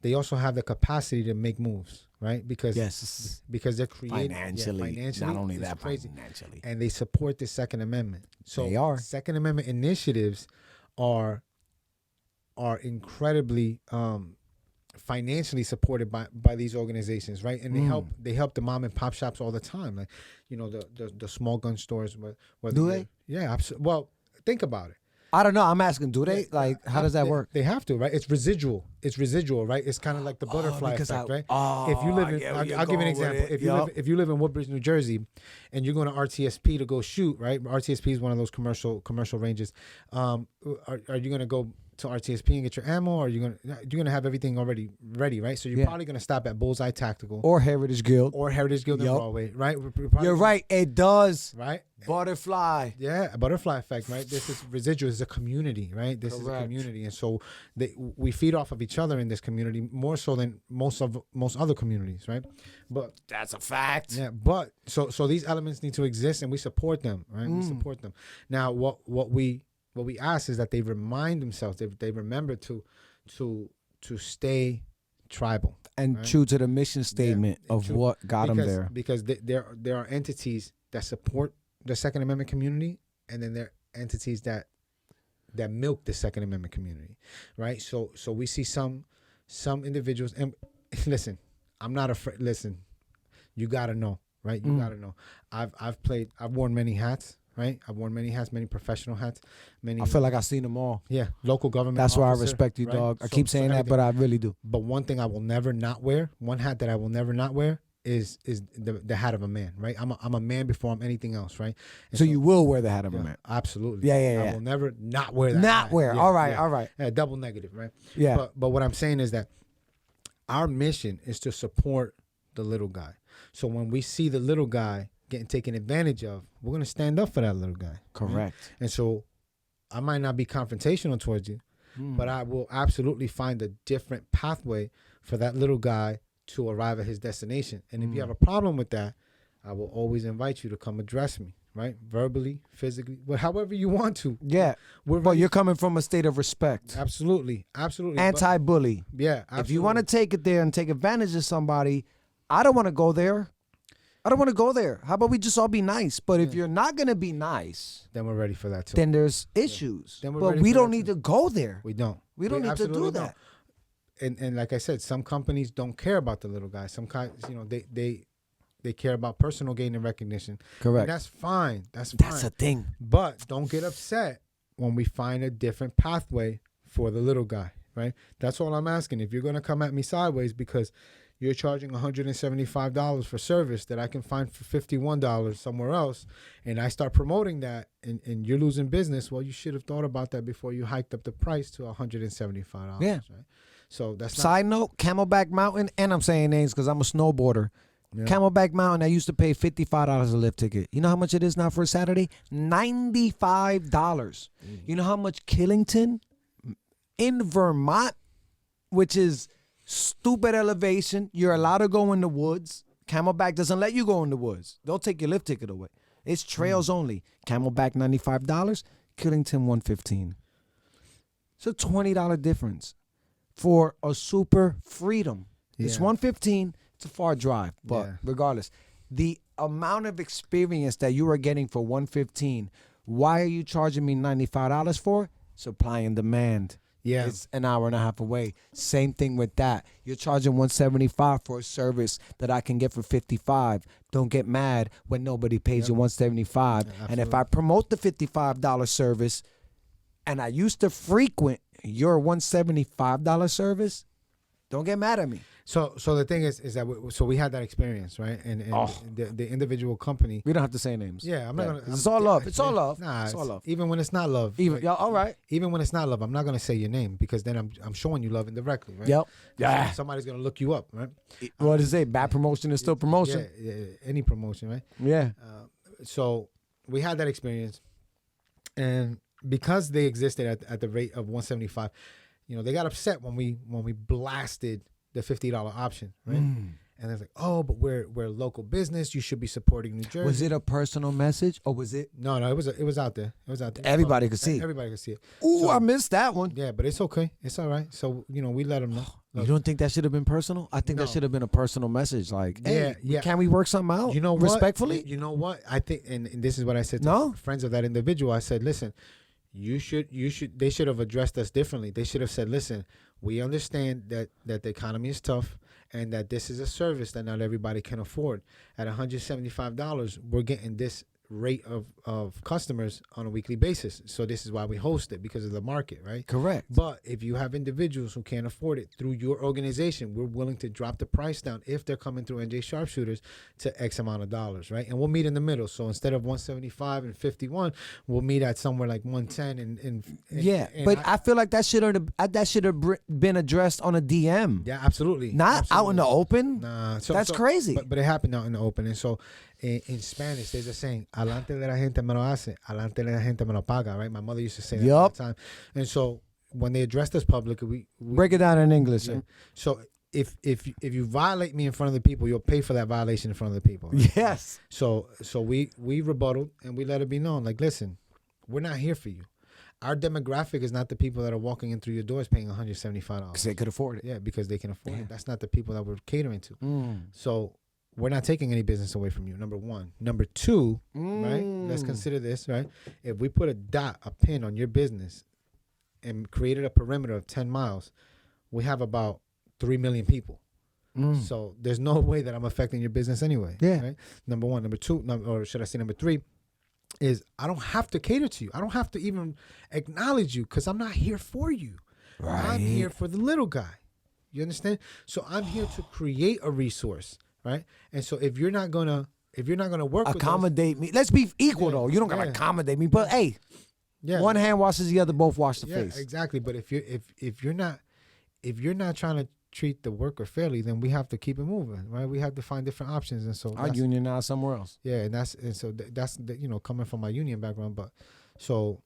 they also have the capacity to make moves. right? Because Yes. because they're creating Financially, financially, not only it's that, crazy. financially. And they support the Second Amendment. So They are. Second Amendment initiatives are incredibly financially supported by these organizations, right? And they help the mom and pop shops all the time, like the small gun stores. Whether Do they? Yeah, absolutely. Well, think about it. I don't know. I'm asking, do they? Like, how does that work? They have to, right? It's residual. It's residual, right? It's kind of like the butterfly because effect, right? Oh, If you live in, I get where I'll you're give you an going with example. it. If you live in Woodbridge, New Jersey, and you're going to RTSP to go shoot, right? RTSP is one of those commercial ranges. Are you going to go to RTSP and get your ammo, or you're gonna have everything already ready, right? So you're probably gonna stop at Bullseye Tactical or Heritage Guild in Broadway, right? You're right. It does. Right. Butterfly. Yeah, a butterfly effect, right? This is residual. This is a community, right? This is a community, and so we feed off of each other in this community more so than most other communities, right? But that's a fact. Yeah, but so these elements need to exist, and we support them, right? We support them. Now, what we ask is that they remind themselves, they remember to stay tribal and right? true to the mission statement of what got them there. Because there are entities that support the Second Amendment community, and then there are entities that milk the Second Amendment community, right? So we see some individuals, and listen, I'm not afraid. Listen, you gotta know, right? You gotta know. I've worn many hats. Right, I've worn many hats, many professional hats, many. I feel like I've seen them all. Yeah, local government. That's why I officer, respect you, right? dog. I keep saying that, but I really do. But one thing I will never not wear, one hat that I will never not wear, is the hat of a man. Right, I'm a man before I'm anything else. Right. And so you will wear the hat of a man. Absolutely. Yeah. I will never not wear that. Not hat. wear. Yeah, all right. Yeah, double negative. Right. Yeah. But what I'm saying is that our mission is to support the little guy. So when we see the little guy getting taken advantage of, we're going to stand up for that little guy. Correct. Right? And so I might not be confrontational towards you, but I will absolutely find a different pathway for that little guy to arrive at his destination. And if you have a problem with that, I will always invite you to come address me, right? Verbally, physically, however you want to. Yeah. But you're coming from a state of respect. Absolutely. Anti-bully. Yeah, absolutely. If you want to take it there and take advantage of somebody, I don't want to go there. How about we just all be nice? But if you're not going to be nice, then we're ready for that too. Then there's issues. Then but we don't need to go there. We don't. We don't need to do that. And like I said, some companies don't care about the little guy. Some guys, they care about personal gain and recognition. Correct. And that's fine. That's a thing. But don't get upset when we find a different pathway for the little guy, right? That's all I'm asking. If you're going to come at me sideways because you're charging $175 for service that I can find for $51 somewhere else, and I start promoting that, and you're losing business, well, you should have thought about that before you hiked up the price to $175. Yeah. Right? So that's Side note, Camelback Mountain, and I'm saying names because I'm a snowboarder. Yeah. Camelback Mountain, I used to pay $55 a lift ticket. You know how much it is now for a Saturday? $95. You know how much Killington in Vermont, which is stupid elevation, you're allowed to go in the woods. Camelback doesn't let you go in the woods. They'll take your lift ticket away. It's trails only. Camelback $95, Killington $115. It's a $20 difference for a super freedom. Yeah. It's $115. It's a far drive, but regardless, the amount of experience that you are getting for $115, why are you charging me $95 for? Supply and demand. Yeah. It's an hour and a half away. Same thing with that. You're charging $175 for a service that I can get for $55. Don't get mad when nobody pays you $175. And if I promote the $55 service and I used to frequent your $175 service, don't get mad at me. So the thing is that we had that experience, right? And the individual company. We don't have to say names. Yeah, I'm not gonna. It's all love. It's all love. Nah, it's all love. Even when it's not love. All right. Even when it's not love, I'm not gonna say your name because then I'm showing you love indirectly, right? Yep. Yeah. Somebody's gonna look you up, right? What is it? Bad promotion is still promotion. Yeah, any promotion, right? Yeah. So we had that experience, and because they existed at the rate of $175, they got upset when we blasted the $50 option, right? And they're like, "Oh, but we're a local business. You should be supporting New Jersey." Was it a personal message or was it? No, it was out there. It was out there. Everybody could see. Everybody could see it. Ooh, I missed that one. Yeah, but it's okay. It's all right. So we let them know. You don't think that should have been personal? I think that No. should have been a personal message. Like, hey, Yeah. can we work something out? You know what? Respectfully? You know what? I think, and this is what I said to No? friends of that individual. I said, listen, they should have addressed us differently. They should have said, listen, we understand that the economy is tough and that this is a service that not everybody can afford. At $175, we're getting this rate of customers on a weekly basis. So this is why we host it, because of the market, right? Correct. But if you have individuals who can't afford it through your organization, we're willing to drop the price down if they're coming through NJ Sharpshooters to X amount of dollars, right? And we'll meet in the middle. So instead of 175 and 51, we'll meet at somewhere like 110 and Yeah, but I feel like that should have been addressed on a DM, yeah, absolutely. not out in the open. Nah, That's crazy. But it happened out in the open. And so in Spanish, there's a saying, "Alante de la gente me lo hace, alante de la gente me lo paga," right? My mother used to say that all the time. And so when they addressed us publicly, we Break it down in English. yeah. So if you violate me in front of the people, you'll pay for that violation in front of the people. Right? Yes. So we rebutted and we let it be known, like, listen, we're not here for you. Our demographic is not the people that are walking in through your doors paying $175. Because they could afford it. Yeah, because they can afford it. That's not the people that we're catering to. Mm. So we're not taking any business away from you, number one. Number two, right? Let's consider this, right? If we put a pin on your business and created a perimeter of 10 miles, we have about 3 million people. So there's no way that I'm affecting your business anyway. Yeah. Right? Number one. Number two, or should I say number three, is I don't have to cater to you. I don't have to even acknowledge you because I'm not here for you. Right. I'm here for the little guy. You understand? So I'm here to create a resource, right? And so if you're not gonna work Accommodate me. Let's be equal, Yeah, though. You don't gotta yeah. accommodate me, but hey, with us, one hand washes the other. Both wash the yeah, face. exactly. But if you're not trying to treat the worker fairly, then we have to keep it moving, right? We have to find different options, and so Our that's- union now somewhere else. yeah, and that's coming from my union background, but so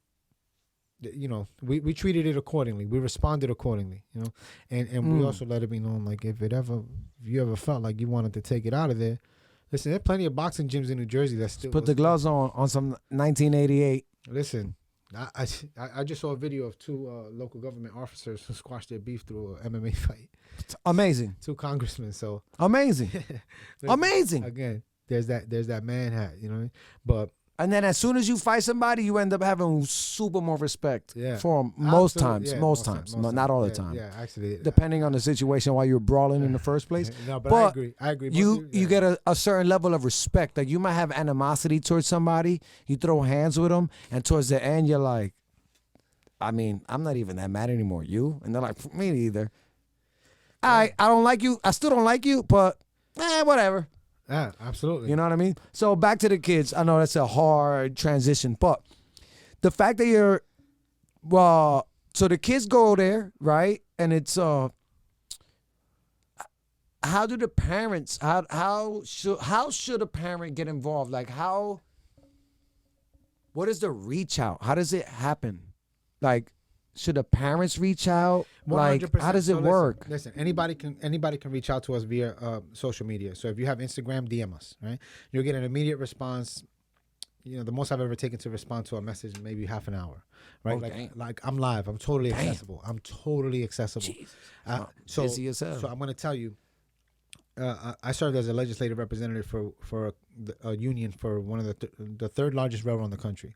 we treated it accordingly. We responded accordingly, and we also let it be known, like, if you ever felt like you wanted to take it out of there, listen, there are plenty of boxing gyms in New Jersey that still Put the gloves on some 1988. Listen, I just saw a video of two local government officers who squashed their beef through an MMA fight. Amazing. Two congressmen. So Amazing. listen, Amazing. Again, there's that man hat, you know what I mean? But And then as soon as you fight somebody, you end up having super more respect yeah, for them. Most absolutely, times. yeah, most times. Not all the Yeah, time. Yeah, actually, Depending on the situation while you're brawling in the first place. no, but But I agree. You get a certain level of respect. Like, you might have animosity towards somebody. You throw hands with them, and towards the end, you're like, I mean, I'm not even that mad anymore. You? And they're like, me neither. I don't like you. I still don't like you, but whatever. Yeah, absolutely. You know what I mean? So back to the kids. I know that's a hard transition, but the fact that so the kids go there, right? And it's how do the parents how should a parent get involved? Like, what is the reach out? How does it happen? Like, should the parents reach out? Like, 100%. how does it So work? Listen, anybody can reach out to us via social media. So if you have Instagram, DM us, right? You'll get an immediate response. The most I've ever taken to respond to a message, maybe half an hour, right? Oh, like I'm live. I'm totally Damn. accessible. I'm totally accessible. Jesus. So Busy as hell. So I'm going to tell you, I served as a legislative representative for a union for one of the third largest railroad in the country.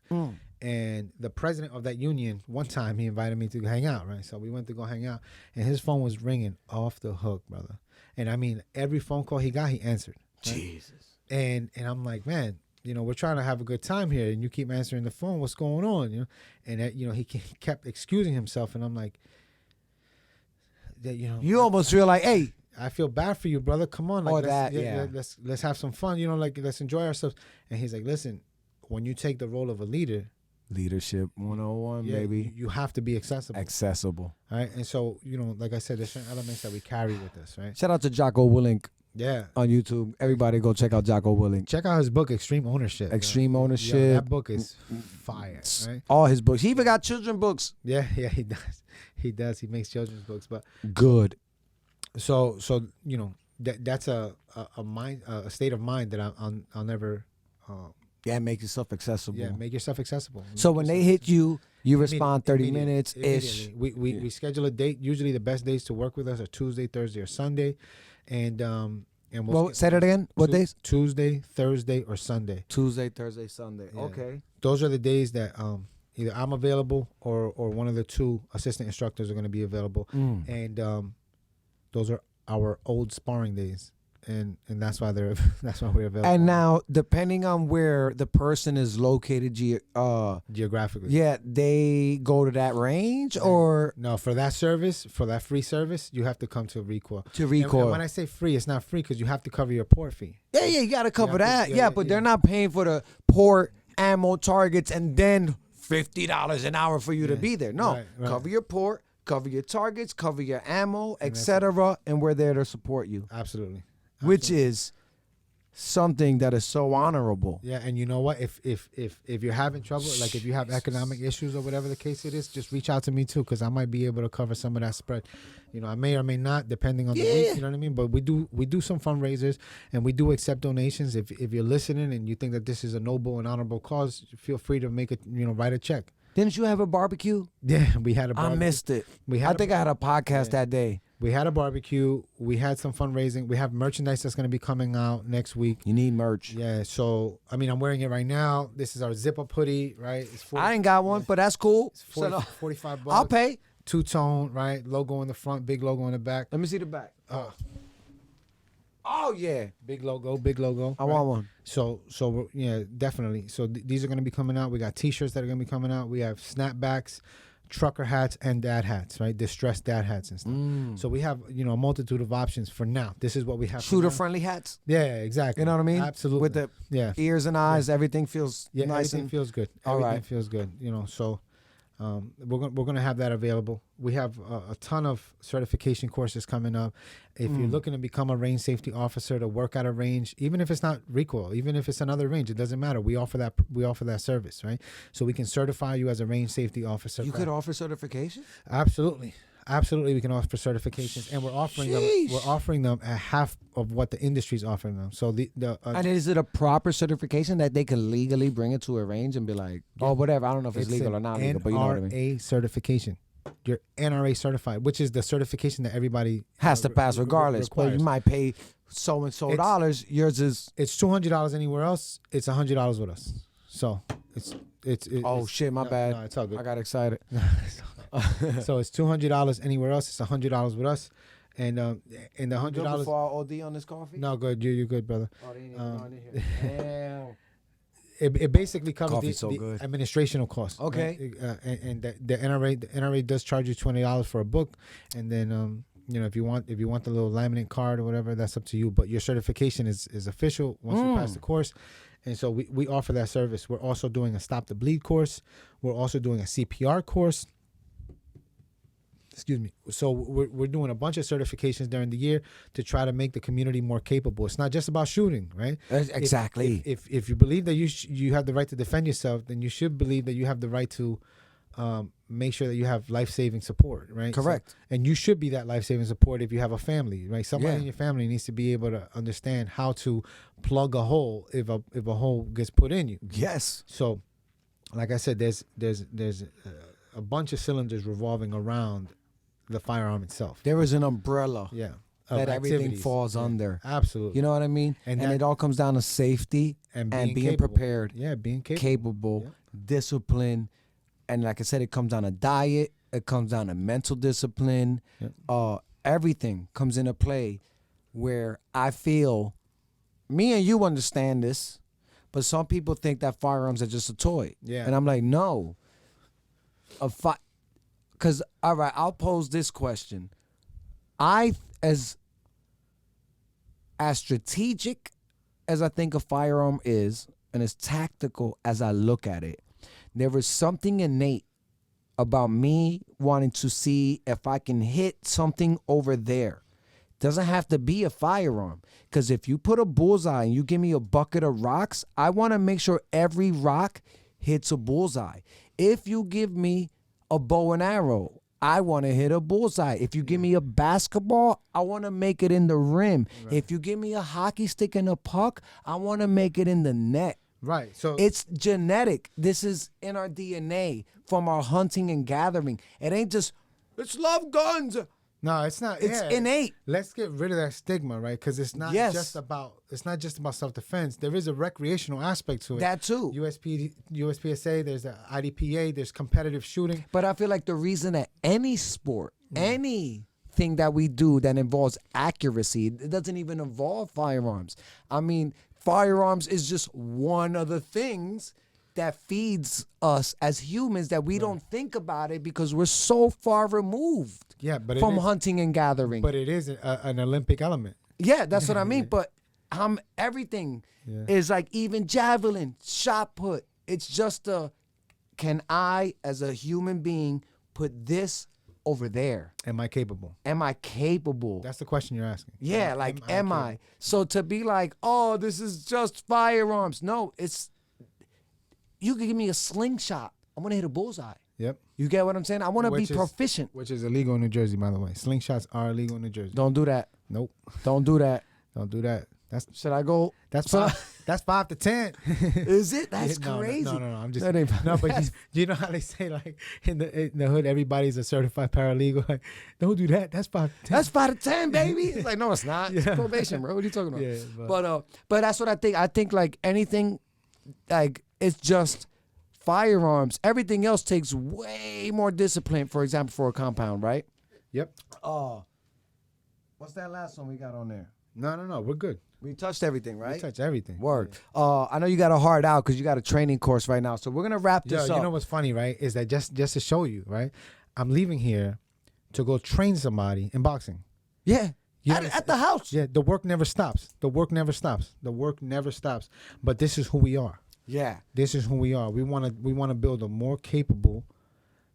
And the president of that union, one time he invited me to hang out, right? So we went to go hang out, and his phone was ringing off the hook, brother. And I mean, every phone call he got, he answered. Right? Jesus. And I'm like, man, we're trying to have a good time here, and you keep answering the phone. What's going on? And that, he kept excusing himself, and I'm like, You almost feel like, hey, I feel bad for you, brother. Come on, let's have some fun. Let's enjoy ourselves. And he's like, listen, when you take the role of a leader, leadership 101, baby. You have to be accessible. Accessible. Right? And so, like I said, there's certain elements that we carry with us, right? Shout out to Jocko Willink Yeah. on YouTube. Everybody go check out Jocko Willink. Check out his book, Extreme Ownership. Extreme Ownership. Yeah, that book is fire, right? All his books. He even got children books. Yeah, he does. He does. He makes children's books, but good. So that's a state of mind that I'll never Yeah, make yourself accessible. make yourself accessible. So when they hit you You respond 30 Immediately. minutes ish. Immediately. We schedule a date. Usually the best days to work with us are Tuesday, Thursday, or Sunday, and we'll Well, say that again. What days? Tuesday, Thursday, or Sunday. Tuesday, Thursday, Sunday. Yeah. Okay. Those are the days that either I'm available or one of the two assistant instructors are going to be available, and those are our old sparring days, and that's why we're available. And now, depending on where the person is located, geographically, yeah, they go to that range or no, for that service, for that free service, you have to come to Recoil. to And recoil. when I say free, it's not free because you have to cover your port fee. Yeah, you got to cover have to- that. yeah, Yeah, yeah, but yeah. they're not paying for the port, ammo, targets, and then $50 an hour for you to Yeah. be there. No, Right. cover your port, cover your targets, cover your ammo, etc., and we're there to support you, Absolutely. which is something that is so honorable. Yeah, and you know what? If you're having trouble, like if you have economic issues or whatever the case it is, just reach out to me too, because I might be able to cover some of that spread. You know, I may or may not, depending on the Yeah. week. You know what I mean? But we do some fundraisers, and we do accept donations. If you're listening and you think that this is a noble and honorable cause, feel free to make it. Write a check. Didn't you have a barbecue? Yeah, we had a I barbecue. missed it. We I had think I had a podcast that day. we had a barbecue. We had some fundraising. We have merchandise that's going to be coming out next week. You need merch. Yeah, so I mean, I'm wearing it right now. This is our zip-up hoodie, right? It's 40, I ain't got one, but that's cool. it's 40, So, 45 bucks. I'll pay. Two-tone, right? Logo in the front, big logo in the back. Let me see the back. Oh yeah, Big logo. I want one. So yeah, definitely. So these are going to be coming out. We got T-shirts that are going to be coming out. We have snapbacks, trucker hats, and dad hats, right? Distressed dad hats and stuff. So we have a multitude of options for now. This is what we have. for Shooter now. friendly hats. Yeah, exactly. You know what I mean? Absolutely. With the yeah, ears and eyes, everything feels yeah, nice everything and feels good. All Everything right. feels good. So. We're gonna have that available. We have a ton of certification courses coming up. If you're looking to become a range safety officer to work at a range, even if it's not Recoil, even if it's another range, it doesn't matter. We offer that. We offer that service, right? So we can certify you as a range safety officer. You could offer certification? Absolutely, we can offer certifications, and we're offering them. Sheesh. We're offering them at half of what the industry's offering them. So And is it a proper certification that they can legally bring it to a range and be like, oh, whatever. I don't know if it's legal or not legal, but you know what I mean. NRA certification. You're NRA certified, which is the certification that everybody Has to pass regardless. But requires. you might pay so and so It's- dollars. Yours is It's $200 anywhere else. It's $100 with us. So it's oh shit, my bad. No, it's all good. I got excited. So it's $200 anywhere else. It's $100 with us, and the Good $100. before I OD on this coffee? No, good. You're good, brother. Oh, they ain't even going in here. Damn. It basically covers Coffee's so the good. administrational costs. Okay. right? And the NRA does charge you $20 for a book, and then if you want the little laminate card or whatever, that's up to you. But your certification is official once you pass the course. And so we offer that service. We're also doing a Stop the Bleed course. We're also doing a CPR course. Excuse me. So we're doing a bunch of certifications during the year to try to make the community more capable. It's not just about shooting, right? Exactly. If you believe that you have the right to defend yourself, then you should believe that you have the right to make sure that you have life-saving support, right? Correct. So, and you should be that life-saving support if you have a family, right? Somebody Yeah. in your family needs to be able to understand how to plug a hole if a hole gets put in you. Yes. So, like I said, there's a bunch of cylinders revolving around the firearm itself. There is an umbrella Yeah. that Of everything activities. falls Yeah. under. Absolutely. You know what I mean? And And that- it all comes down to safety and and being capable. prepared, Yeah, being capable. capable, discipline. And like I said, it comes down to diet. It comes down to mental discipline. Everything comes into play where I feel me and you understand this, but some people think that firearms are just a toy. Yeah. And I'm like, no. Because, all right, I'll pose this question. As strategic as I think a firearm is, and as tactical as I look at it, there is something innate about me wanting to see if I can hit something over there. Doesn't have to be a firearm. Because if you put a bullseye and you give me a bucket of rocks, I want to make sure every rock hits a bullseye. If you give me a bow and arrow, I want to hit a bullseye. If you give me a basketball, I want to make it in the rim. If you give me a hockey stick and a puck, I want to make it in the net. Right. So It's genetic. This is in our DNA from our hunting and gathering. It ain't just, it's love guns. no, it's not. It's yeah. innate. Let's get rid of that stigma, right? Because it's not Yes. just about self-defense. There is a recreational aspect to it. That too. USPSA, there's the IDPA, there's competitive shooting. But I feel like the reason that any sport, anything that we do that involves accuracy, it doesn't even involve firearms. I mean, firearms is just one of the things that feeds us as humans that we don't think about it because we're so far removed Yeah, but from it is, hunting and gathering. but it is an Olympic element. Yeah, that's what I mean. But everything Yeah. is like even javelin, shot put. It's just can I, as a human being, put this over there? Am I capable? Am I capable? That's the question you're asking. Yeah, like, am I? So to be like, oh, this is just firearms. No, it's, you can give me a slingshot. I'm going to hit a bullseye. Yep. You get what I'm saying? I want to be Which is- proficient. Which is illegal in New Jersey, by the way. Slingshots are illegal in New Jersey. Don't do that. Nope. Don't do that. Don't do that. Should I go? That's So- 5 to 10. Is it? That's No, crazy. No, I'm just That ain't- no. But you know how they say like in the hood, everybody's a certified paralegal. Like, don't do that. That's 5 to 10. That's 5 to 10, baby. It's like, no, it's not. It's Yeah. probation, bro. What are you talking about? Yeah, but that's what I think. I think like anything, like it's just firearms. Everything else takes way more discipline. For example, for a compound, right? Yep. What's that last one we got on there? No. We're good. We touched everything, We right? touch everything. Word. I know you got a hard out because you got a training course right now. So we're gonna wrap Yo, this up. you know what's funny, right? Is that just to show you, right? I'm leaving here to go train somebody in boxing. yeah. You At understand? the house. Yeah, the work never stops. The work never stops. The work never stops. But this is who we are. Yeah. This is who we are. We want to build a more capable,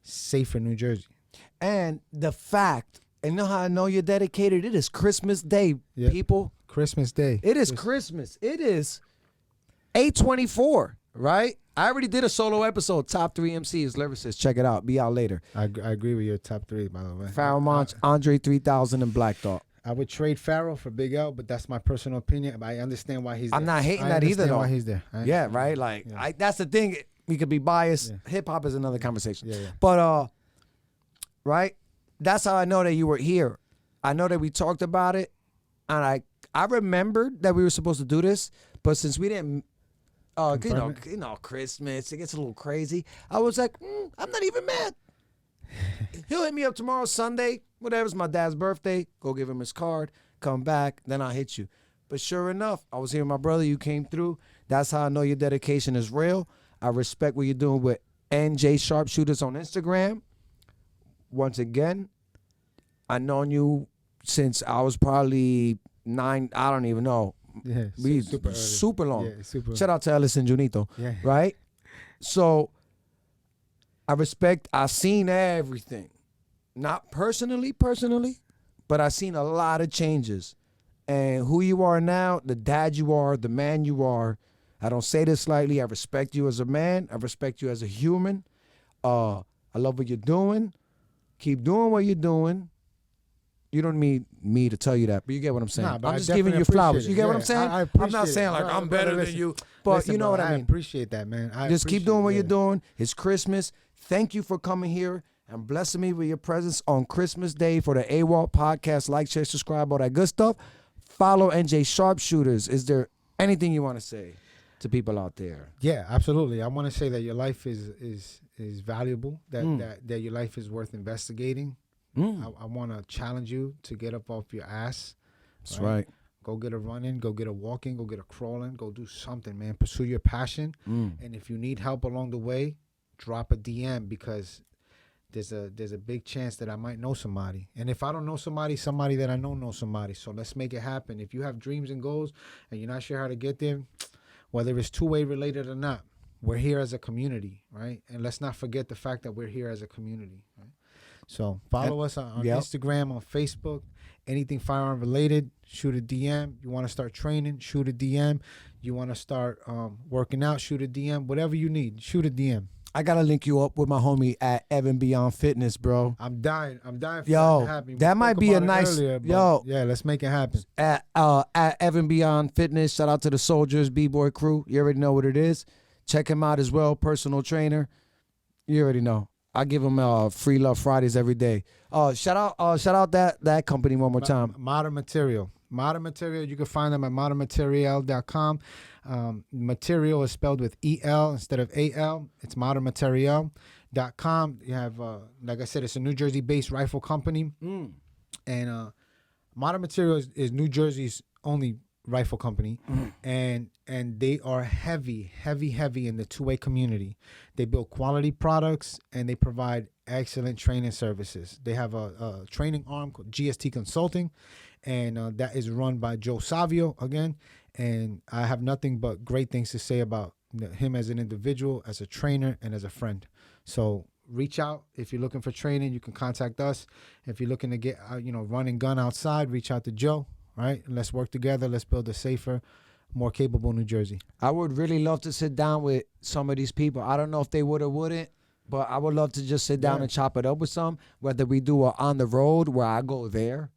safer New Jersey. And the fact, and you know how I know you're dedicated? It is Christmas Day, Yeah. people. Christmas Day. It is Christmas. It is 8/24, right? I already did a solo episode, Top 3 MCs, lyricists. Check it out. Be out later. I agree with your top 3, by the way. Pharoah Monch, Andre 3000, and Black Thought. I would trade Pharaoh for Big L, but that's my personal opinion. I understand why he's there. I'm not hating I that either, understand though. why he's there. Yeah, right? Like, Yeah. that's the thing. We could be biased. Yeah. Hip hop is another conversation. Yeah. But, right? That's how I know that you were here. I know that we talked about it, and I remembered that we were supposed to do this, but since we didn't, Confirm it? Christmas, it gets a little crazy. I was like, I'm not even mad. He'll hit me up tomorrow, Sunday, whatever's my dad's birthday. Go give him his card, come back, then I'll hit you. But sure enough, I was here with my brother. You came through. That's how I know your dedication is real. I respect what you're doing with NJ Sharpshooters on Instagram. Once again, I've known you since I was probably 9. I don't even know. Yeah, We super early. super long. Yeah, super. Shout out to Ellis and Junito, Yeah. right? So I respect. I've seen everything, not personally, but I've seen a lot of changes. And who you are now, the dad you are, the man you are. I don't say this lightly. I respect you as a man. I respect you as a human. I love what you're doing. Keep doing what you're doing. You don't need me to tell you that, but you get what I'm saying. Nah, but I'm I just giving definitely you flowers. appreciate You it. get what Yeah, I'm saying? I I'm not appreciate saying it. like No, I'm brother, better than listen. you, but Listen, you know brother, what I mean. I appreciate that, man. Just keep doing what you're yeah. doing. It's Christmas. Thank you for coming here and blessing me with your presence on Christmas Day for the AWOL podcast. Like, share, subscribe, all that good stuff. Follow NJ Sharpshooters. Is there anything you want to say to people out there? Yeah, absolutely. I want to say that your life is valuable. That your life is worth investigating. I want to challenge you to get up off your ass. That's right. Go get a running, go get a walking, go get a crawling, go do something, man. Pursue your passion. And if you need help along the way, drop a DM because there's a big chance that I might know somebody. And if I don't know somebody that I know knows somebody. So let's make it happen. If you have dreams and goals and you're not sure how to get there, whether it's two-way related or not, we're here as a community, right? And let's not forget the fact that we're here as a community, right? So follow us on Instagram, on Facebook, anything firearm related, shoot a DM. You want to start training, shoot a DM. You want to start working out, shoot a DM. Whatever you need, shoot a DM. I gotta link you up with my homie at Evan Beyond Fitness, bro. I'm dying for that Yo, to happen. We that might spoke be a about it nice- earlier, but yo. yeah, let's make it happen. At Evan Beyond Fitness. Shout out to the Soldiers B-Boy crew. You already know what it is. Check him out as well. Personal trainer. You already know. I give him free love Fridays every day. Shout out that company one more time. Modern Material. Modern Material, you can find them at modernmaterial.com. Material is spelled with E-L instead of A-L. It's modernmaterial.com. You have, like I said, it's a New Jersey-based rifle company. And Modern Material is New Jersey's only rifle company. And they are heavy in the two-way community. They build quality products, and they provide excellent training services. They have a training arm called GST Consulting, and that is run by Joe Savio again. And I have nothing but great things to say about him as an individual, as a trainer, and as a friend. So reach out if you're looking for training. You can contact us. If you're looking to get run and gun outside, reach out to Joe. Right? Let's work together. Let's build a safer, more capable New Jersey. I would really love to sit down with some of these people. I don't know if they would or wouldn't, but I would love to just sit down and chop it up with some, whether we do a on the road where I go there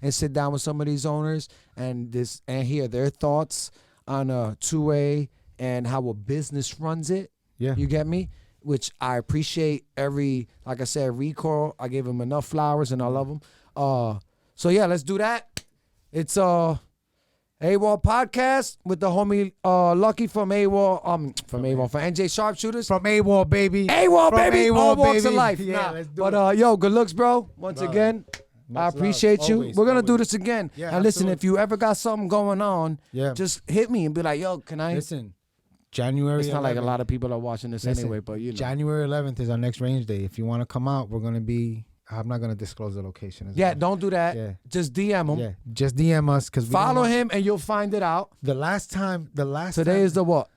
and sit down with some of these owners and hear their thoughts on a two-way and how a business runs it. Yeah. You get me? Which I appreciate like I said, Recall. I gave him enough flowers and I love him. So yeah, let's do that. It's AWOL podcast with the homie Lucky from AWOL, from NJ Sharpshooters. From AWOL, baby. AWOL, From baby. AWOL, All walks baby. of life. Yeah, let's do but it. yo, good looks, bro. Once again, Much I love. appreciate you. Always, We're gonna do always. this again. Yeah, and listen, absolutely. if you ever got something going on, Yeah. just hit me and be like, yo, can I? Listen, January It's not like a 11th. lot of people are watching this Listen, anyway, but you know. January 11th is our next range day. If you want to come out, we're gonna be. I'm not gonna disclose the location. Yeah, don't do that. Yeah. Just DM him. Yeah, just DM us because Follow him and you'll find it out. The last Today is the what?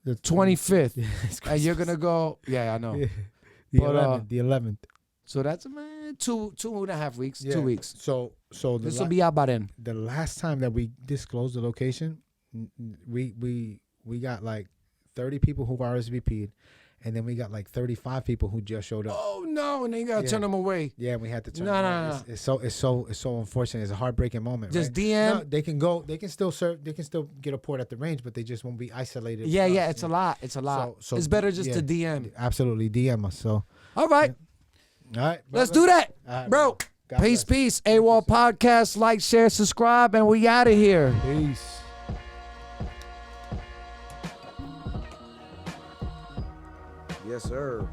the 25th. Yeah, it's And you're gonna go. Yeah, I know. Yeah. But, the 11th. So that's two and a half weeks. Yeah. 2 weeks. So This will be out by then. the last time that we disclosed the location, we got like 30 people who RSVP'd, and then we got like 35 people who just showed up. Oh no! And then you gotta turn them away. Yeah, we had to turn. No, them no, around. no. It's so unfortunate. It's a heartbreaking moment. Just right? DM. No, they can go. They can still serve. They can still get a port at the range, but they just won't be isolated. Yeah, from yeah. us, It's a lot. It's a lot. So It's better just to DM. Absolutely, DM us. So All right, all right, let's brother. do that, All right, bro. God Peace, bless. peace. AWOL podcast. Like, share, subscribe, and we out of here. Peace. Yes, sir.